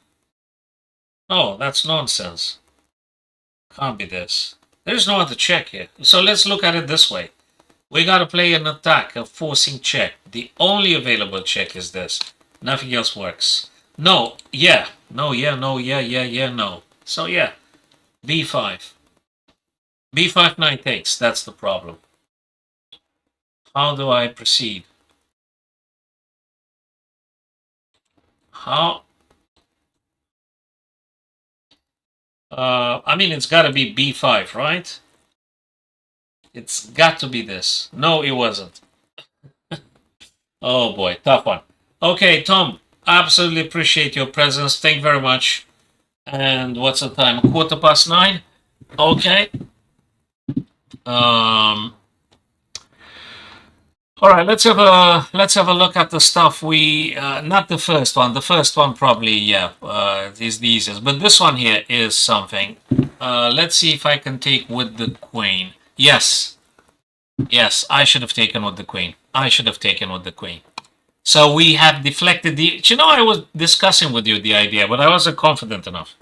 Oh, that's nonsense. Can't be this. There's no other check here. So let's look at it this way. We got to play an attack, a forcing check. The only available check is this. Nothing else works. No, yeah. No, yeah, no, yeah, yeah, yeah, no. So yeah, b5. b5 knight takes. That's the problem. How do I proceed? How? I mean, it's got to be b5, right? It's got to be this. No, it wasn't. Oh boy, tough one. Okay, Tom, absolutely appreciate your presence. Thank you very much. And what's the time? 9:15. Okay. All right, let's have a look at the stuff we not the first one. The first one probably is the easiest, but this one here is something. Let's see if I can take with the queen. Yes, yes, I should have taken with the queen. I should have taken with the queen. So we have deflected the. You know, I was discussing with you the idea, but I wasn't confident enough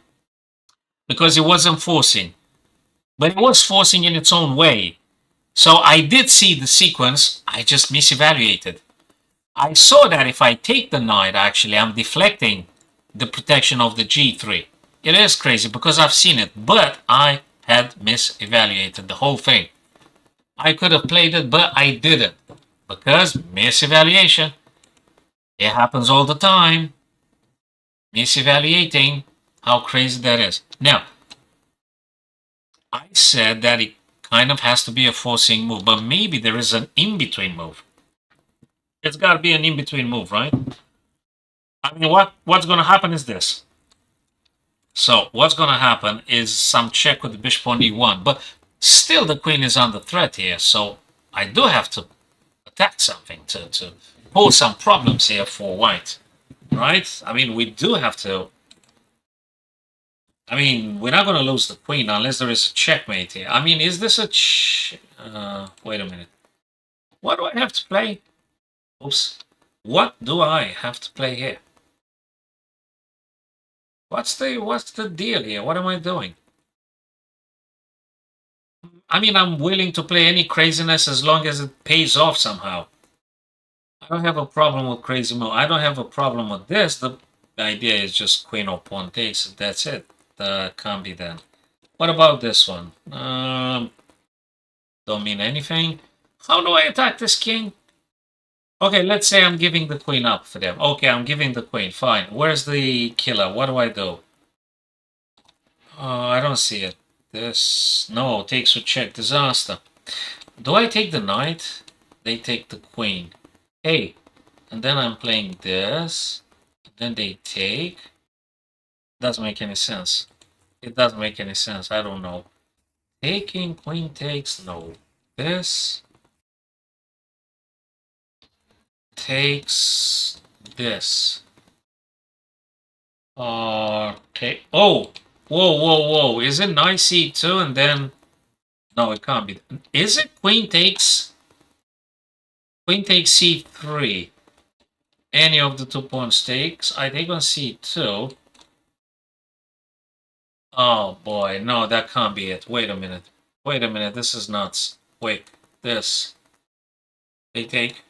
because it wasn't forcing, but it was forcing in its own way. So I did see the sequence, I just misevaluated. I saw that if I take the knight, actually, I'm deflecting the protection of the g3. It is crazy because I've seen it, but I had misevaluated the whole thing. I could have played it, but I didn't because misevaluation. It happens all the time. Misevaluating. How crazy that is. Now, I said that it kind of has to be a forcing move, but maybe there is an in-between move. It's got to be an in-between move, right? I mean, what's going to happen is this. So what's going to happen is some check with the bishop on e1, but still the queen is under threat here. So I do have to attack something to pose some problems here for white, right? I mean, we do have to. I mean, we're not going to lose the queen unless there is a checkmate here. I mean, is this a wait a minute. What do I have to play? Oops. What do I have to play here? What's the deal here? What am I doing? I mean, I'm willing to play any craziness as long as it pays off somehow. I don't have a problem with crazy move. I don't have a problem with this. The idea is just queen or pawn takes. That's it. Can't be done. What about this one? Don't mean anything. How do I attack this king? Okay, let's say I'm giving the queen up for them. Okay, I'm giving the queen. Fine. Where's the killer? What do I do? I don't see it. This... No, takes a check. Disaster. Do I take the knight? They take the queen. Hey, and then I'm playing this. Then they take. Doesn't make any sense. It doesn't make any sense. I don't know. Taking, queen takes, no. This takes this. Take. Oh, whoa. Is it knight c2 and then? No, it can't be. Is it queen takes? Queen takes c3. Any of the 2 pawns takes. I take on c2. Oh boy, no, that can't be it. Wait a minute. This is nuts. Wait, this. They take.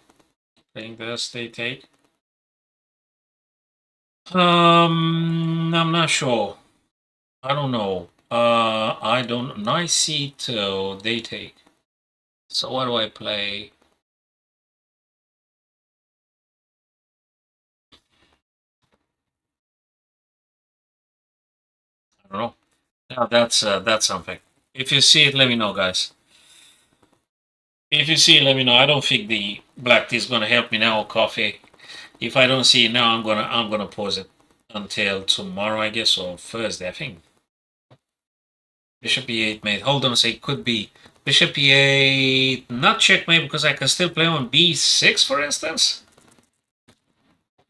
Playing this, they take. I'm not sure. I don't know. I don't. Knight c2, they take. So what do I play? I don't know. Yeah, that's something. If you see it, let me know, guys. If you see it, let me know. I don't think the black tea is gonna help me now, or coffee. If I don't see it now, I'm gonna pause it until tomorrow, I guess, or Thursday, I think. Bishop e8 mate. Hold on a sec. Could be bishop e8. Not checkmate because I can still play on b6, for instance.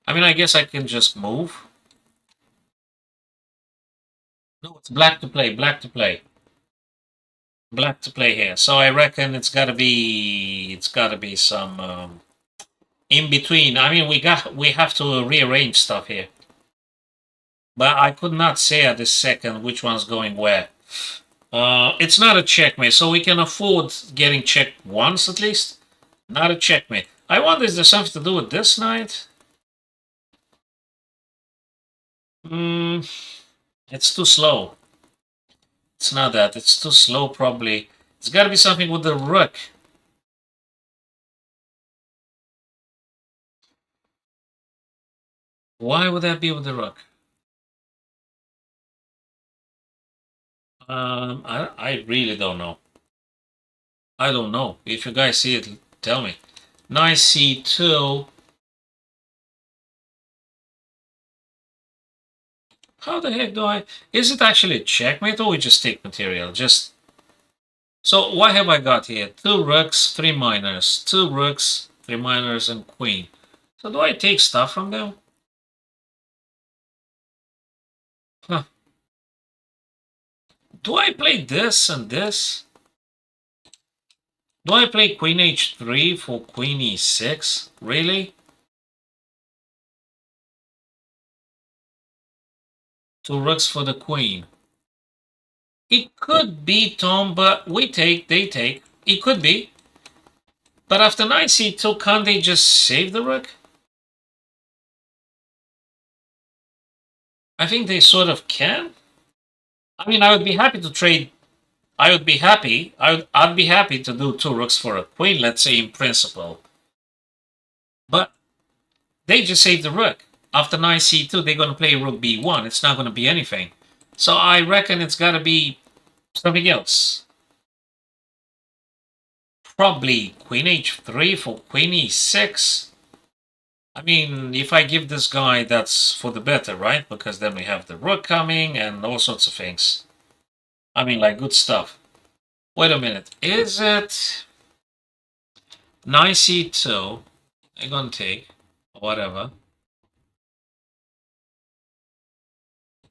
I mean, I guess I can just move. No, it's black to play. Black to play. Black to play here. So I reckon it's gotta be some in between. I mean, we have to rearrange stuff here. But I could not say at this second which one's going where. It's not a checkmate, so we can afford getting checked once at least. Not a checkmate. I wonder, is there something to do with this knight? It's too slow. It's not that. It's too slow, probably. It's got to be something with the rook. Why would that be with the rook? I really don't know. I don't know. If you guys see it, tell me. Knight c2. How the heck do I... Is it actually a checkmate or we just take material? Just... So what have I got here? 2 rooks, 3 minors. 2 rooks, 3 minors, and queen. So do I take stuff from them? Huh. Do I play this and this? Do I play queen h3 for queen e6? Really? 2 rooks for the queen. It could be, Tom, but we take, they take. It could be. But after knight c2, can't they just save the rook? I think they sort of can. I mean, I would be happy to trade. I'd be happy to do 2 rooks for a queen, let's say, in principle. But they just save the rook. after knight c2, they're going to play rook b1. It's not going to be anything. So I reckon it's got to be something else. Probably queen h3 for queen e6. I mean, if I give this guy, that's for the better, right? Because then we have the rook coming and all sorts of things. I mean, like, good stuff. Wait a minute. Is it knight c2? I'm going to take whatever.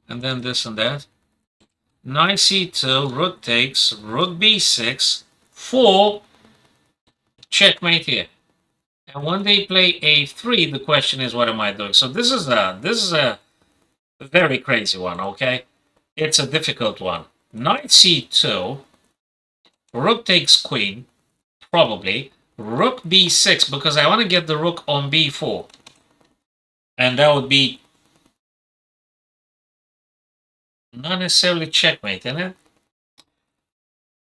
And then this and that. Knight c2, rook takes, rook b6, for checkmate here. And when they play a3, the question is, what am I doing? So this is a very crazy one, okay? It's a difficult one. Knight c2, rook takes queen, probably. Rook b6, because I want to get the rook on b4. And that would be not necessarily checkmate, isn't it?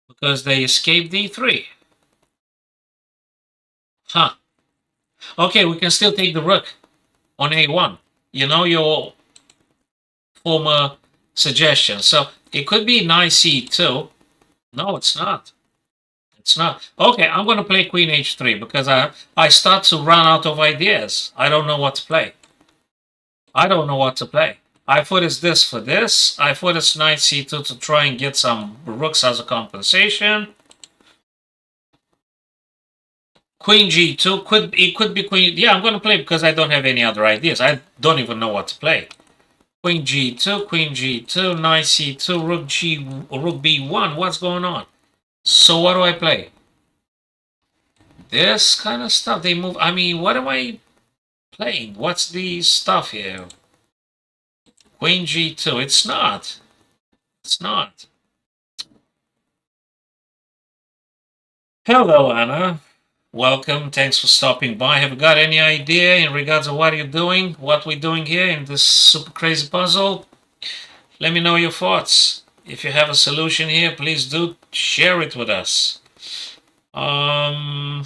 Because they escaped d3. Huh. Okay, we can still take the rook on a1. You know your former suggestion. So it could be knight c2. No, it's not. It's not. Okay, I'm going to play queen h3 because I start to run out of ideas. I don't know what to play. I don't know what to play. I thought it's this for this. I thought it's knight c2 to try and get some rooks as a compensation. Queen g2, it could be queen. Yeah, I'm going to play because I don't have any other ideas. I don't even know what to play. Queen g2, knight c2, rook b1. What's going on? So what do I play? This kind of stuff. They move. I mean, what am I playing? What's the stuff here? Queen g2. It's not. It's not. Hello, Anna. Welcome. Thanks for stopping by. Have you got any idea in regards to what you're doing, what we're doing here in this super crazy puzzle? Let me know your thoughts. If you have a solution here, please do share it with us. Tom,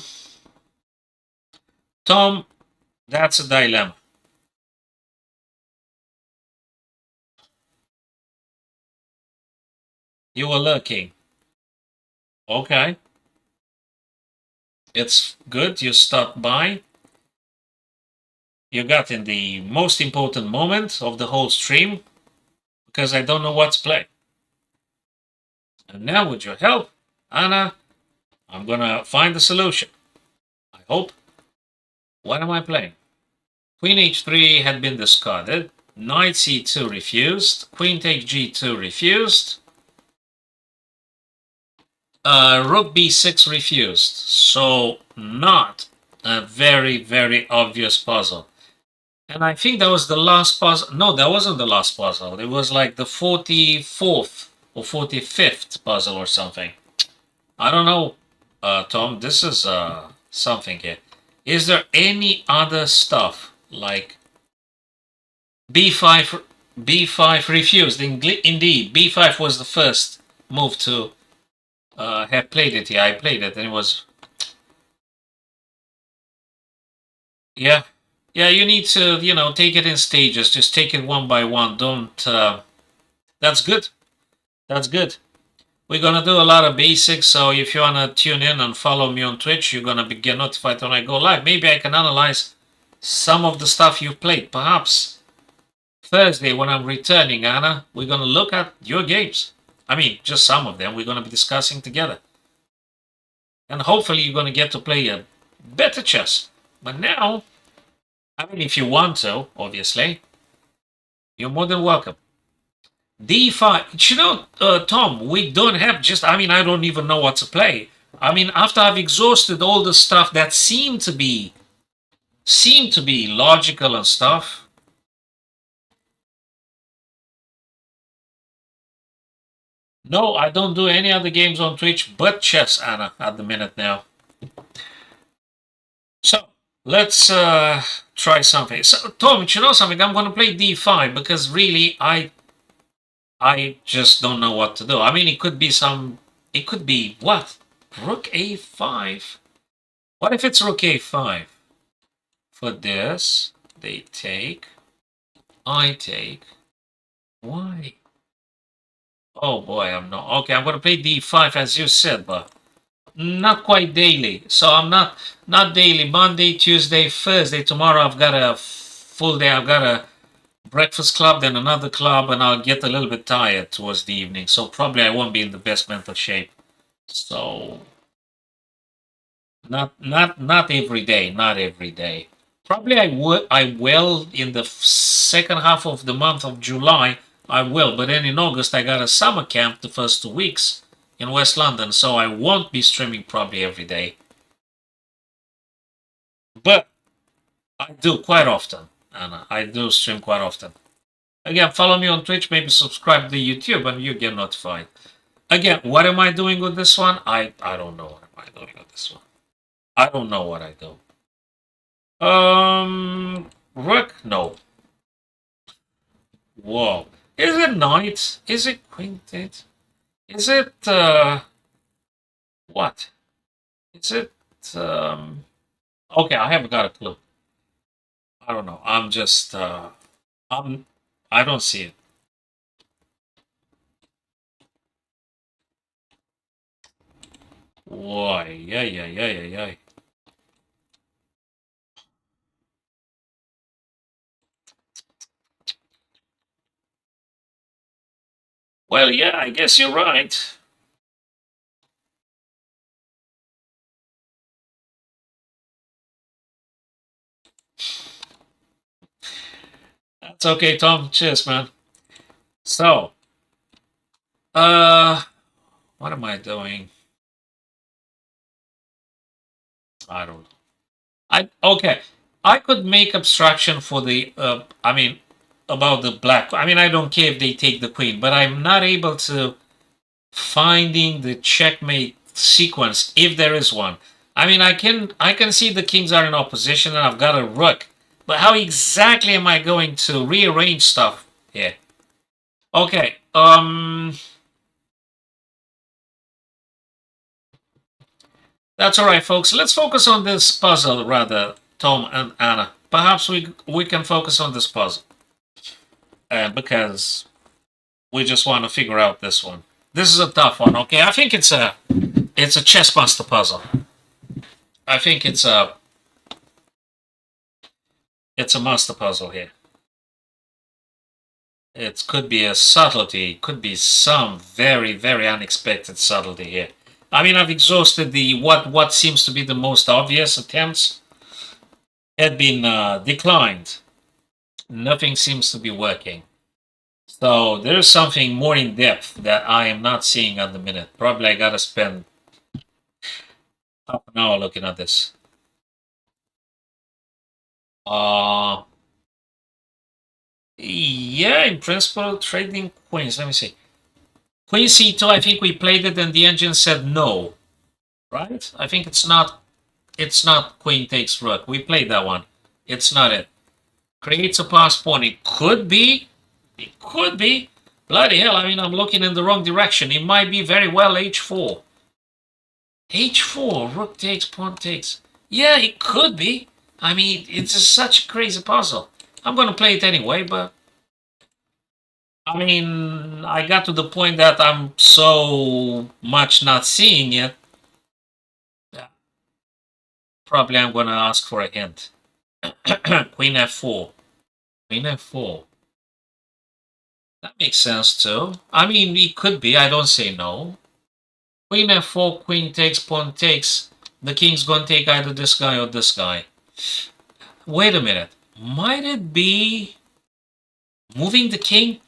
that's a dilemma. You were lurking. Okay. It's good you stopped by. You got in the most important moment of the whole stream because I don't know what to play. And now with your help, Anna, I'm gonna find the solution. I hope. What am I playing? Queen h3 had been discarded. Knight c2 refused. Queen takes g2 refused. Rook b6 refused. So not a very, very obvious puzzle. And I think that was the last puzzle. No, that wasn't the last puzzle. It was like the 44th or 45th puzzle or something. I don't know, Tom. This is something here. Is there any other stuff like b5? B5 refused. Indeed, b5 was the first move to have played it. Yeah, I played it, and it was. Yeah, yeah. You need to, take it in stages. Just take it one by one. Don't. That's good. That's good. We're gonna do a lot of basics, so if you wanna tune in and follow me on Twitch, you're gonna get notified when I go live. Maybe I can analyze some of the stuff you've played. Perhaps Thursday when I'm returning, Anna, we're gonna look at your games. I mean, just some of them we're gonna be discussing together. And hopefully you're gonna get to play a better chess. But now, I mean, if you want to, obviously, you're more than welcome. D5. Tom, we don't have I don't even know what to play. I mean, after I've exhausted all the stuff that seemed to be logical and stuff. No, I don't do any other games on Twitch but chess, Anna, at the minute now. So, let's try something. So, Tom, you know something? I'm going to play D5 because really, I just don't know what to do. I mean, it could be what? Rook a5? What if it's rook a5? For this, they take. I take. Why? Oh boy, I'm not. Okay, I'm gonna play d5 as you said, but not quite daily. So I'm not daily. Monday, Tuesday, Thursday. Tomorrow I've got a full day. I've got a breakfast club, then another club, and I'll get a little bit tired towards the evening. So probably I won't be in the best mental shape. So not every day. Not every day. Probably I will in the second half of the month of July. I will, but then in August I got a summer camp the first 2 weeks in West London, so I won't be streaming probably every day. But I do quite often, and I do stream quite often. Again, follow me on Twitch, maybe subscribe to YouTube, and you get notified. Again, what am I doing with this one? I don't know what am I doing with this one. I don't know what I do. Rook? No. Whoa. Is it knight? Is it quintet? Is it, what? Is it, okay, I haven't got a clue. I don't know. I'm just, I don't see it. Why? Yeah. Well, yeah, I guess you're right. That's okay, Tom. Cheers, man. So, what am I doing? I don't know. Okay. I could make abstraction for the I mean about the black. I mean I don't care if they take the queen, but I'm not able to finding the checkmate sequence if there is one. I mean I can see the kings are in opposition and I've got a rook. But how exactly am I going to rearrange stuff here? Okay. That's all right, folks. Let's focus on this puzzle rather, Tom and Anna. Perhaps we can focus on this puzzle, because we just want to figure out this one. This is a tough one. Okay, I think it's a chess master puzzle. I think it's a master puzzle here. It could be a subtlety. Could be some very unexpected subtlety here. I mean, I've exhausted the what seems to be the most obvious attempts had been declined. Nothing seems to be working. So there's something more in depth that I am not seeing at the minute. Probably I gotta spend half an hour looking at this. Yeah, in principle, trading queens. Let me see. Queen c2, I think we played it and the engine said no. Right? I think it's not queen takes rook. We played that one. It's not it. Creates a pass pawn. It could be. It could be. Bloody hell, I mean, I'm looking in the wrong direction. It might be very well h4. h4, rook takes, pawn takes. Yeah, it could be. I mean, it's such a crazy puzzle. I'm going to play it anyway, but... I mean, I got to the point that I'm so much not seeing it. Yeah. Probably I'm going to ask for a hint. Queen f4. Queen f4. That makes sense too. I mean, it could be. I don't say no. Queen f4, queen takes, pawn takes. The king's going to take either this guy or this guy. Wait a minute. Might it be moving the king?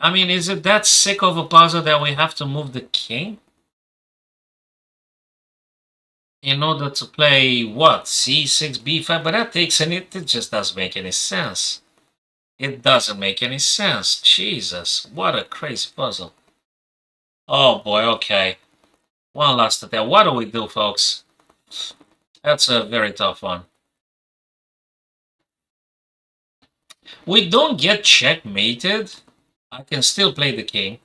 I mean, is it that sick of a puzzle that we have to move the king? In order to play, what, c6, b5? But that takes, and it just doesn't make any sense. It doesn't make any sense. Jesus, what a crazy puzzle. Oh boy, okay. One last attempt. What do we do, folks? That's a very tough one. We don't get checkmated. I can still play the king.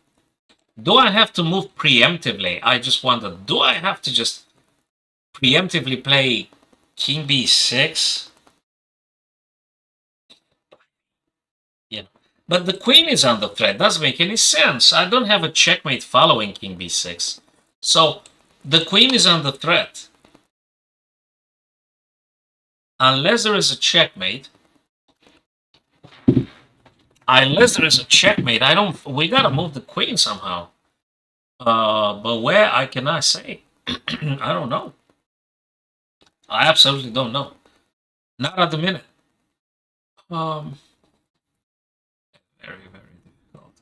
Do I have to move preemptively? I just wonder, do I have to just preemptively play king b6? But the queen is under threat. Doesn't make any sense. I don't have a checkmate following king b6. So the queen is under threat. Unless there is a checkmate. Unless there is a checkmate, we gotta move the queen somehow. But where, I cannot say. I don't know. I absolutely don't know. Not at the minute. Very, very difficult.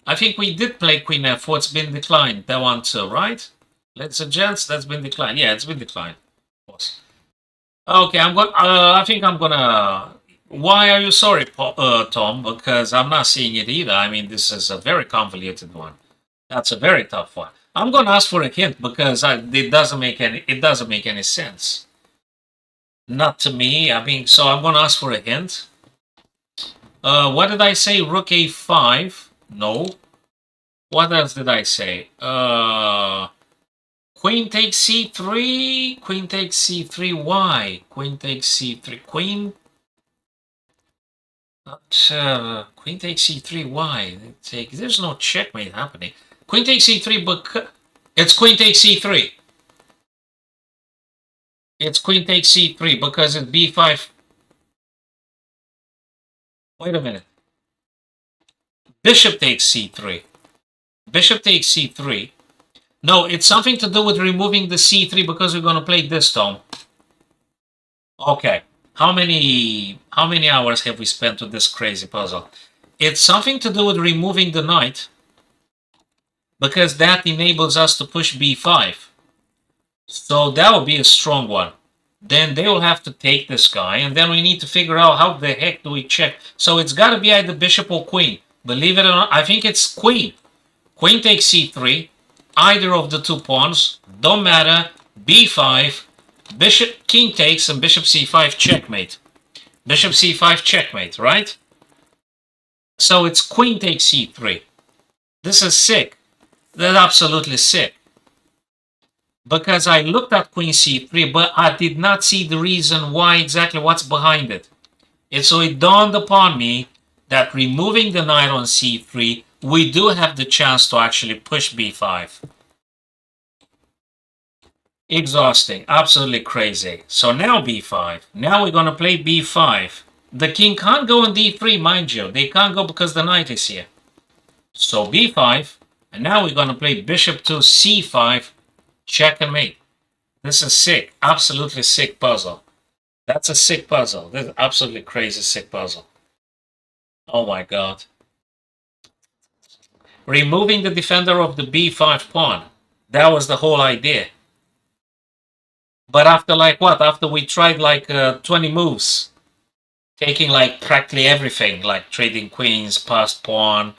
I think we did play Queen F4. It's been declined. That one too, right? Ladies and gents, that's been declined. Yeah, it's been declined. Of course. Okay, I'm going. I think I'm gonna. Why are you sorry, Tom? Because I'm not seeing it either. I mean, this is a very convoluted one. That's a very tough one. I'm gonna ask for a hint because it doesn't make any sense. Not to me. I mean, so I'm gonna ask for a hint. What did I say? Rook a5? No. What else did I say? Queen takes c3. Queen takes c3. Why? Queen takes c3. Queen. Queen takes c3. Why? There's no checkmate happening. Queen takes c3, but it's queen takes c3. It's queen takes c3 because it's b5. Wait a minute. Bishop takes c3. Bishop takes c3. No, it's something to do with removing the c3 because we're going to play this tone. Okay. How many hours have we spent with this crazy puzzle? It's something to do with removing the knight because that enables us to push b5. So that will be a strong one. Then they will have to take this guy, and then we need to figure out how the heck do we check. So it's got to be either bishop or queen. Believe it or not, I think it's queen. Queen takes c3. Either of the two pawns, don't matter. b5, bishop, king takes, and bishop c5 checkmate. Bishop c5 checkmate, right? So it's queen takes c3. This is sick. That's absolutely sick. Because I looked at queen c3, but I did not see the reason why exactly what's behind it. And so it dawned upon me that removing the knight on c3, we do have the chance to actually push b5. Exhausting. Absolutely crazy. So now b5. Now we're going to play b5. The king can't go on d3, mind you. They can't go because the knight is here. So b5. And now we're going to play bishop to c5. Check and mate. This is sick. Absolutely sick puzzle. That's a sick puzzle. This is absolutely crazy sick puzzle. Oh my god. Removing the defender of the b5 pawn. That was the whole idea. But after like what? After we tried like 20 moves. Taking like practically everything. Like trading queens, passed pawn.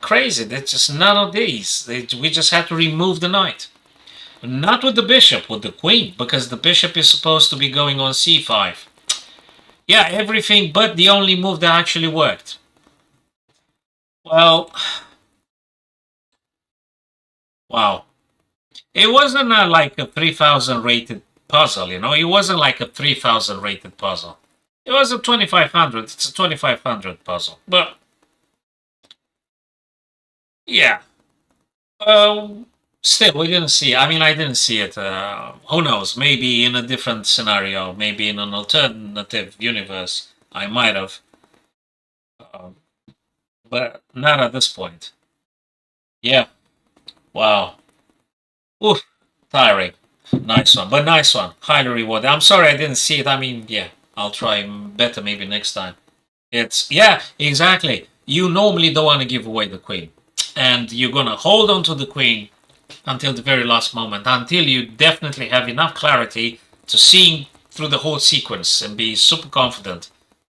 Crazy. There's just none of these. We just had to remove the knight. Not with the bishop, with the queen. Because the bishop is supposed to be going on c5. Yeah, everything but the only move that actually worked. Well, wow. It wasn't like a 3,000 rated puzzle, you know? It wasn't like a 3,000 rated puzzle. It was a 2,500. It's a 2,500 puzzle. But, yeah. Still, we didn't see it. I mean, I didn't see it. Who knows? Maybe in a different scenario. Maybe in an alternative universe. I might have. But not at this point. Yeah. Wow. Oof. Tiring. Nice one. But nice one. Highly rewarded. I'm sorry I didn't see it. I mean, yeah. I'll try better maybe next time. Yeah, exactly. You normally don't want to give away the queen. And you're going to hold on to the queen until the very last moment. Until you definitely have enough clarity to seeing through the whole sequence and be super confident.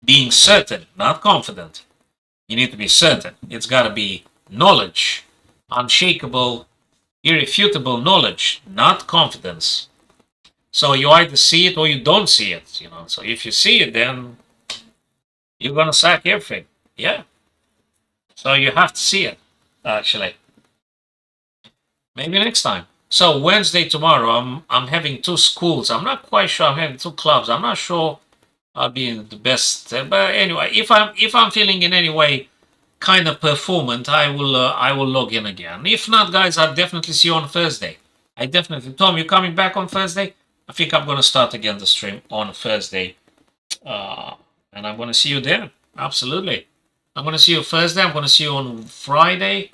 Being certain, not confident. You need to be certain. It's got to be knowledge. Unshakable, irrefutable knowledge, not confidence. So you either see it or you don't see it, you know. So if you see it, then you're gonna sack everything. Yeah. So you have to see it, actually. Maybe next time. So Wednesday tomorrow, I'm having two schools. I'm not quite sure. I'm having two clubs. I'm not sure I'll be in the best. But anyway, if I'm feeling in any way kind of performant, I will log in again. If not, guys, I'll definitely see you on Thursday. I definitely, Tom, you coming back on Thursday? I think I'm gonna start again the stream on Thursday, uh, and I'm gonna see you there. Absolutely, I'm gonna see you Thursday. I'm gonna see you on Friday,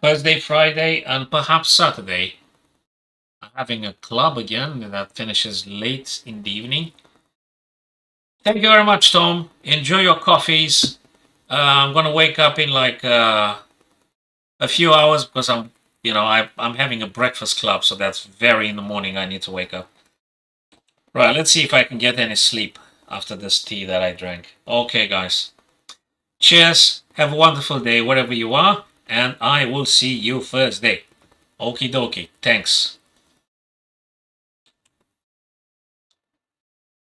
Thursday, Friday, and perhaps Saturday. I'm having a club again that finishes late in the evening. Thank you very much, Tom. Enjoy your coffees. I'm gonna wake up in like a few hours because I'm having a breakfast club, so that's very in the morning. I need to wake up. Right, let's see if I can get any sleep after this tea that I drank. Okay, guys. Cheers. Have a wonderful day wherever you are, and I will see you Thursday. Okie dokie. Thanks.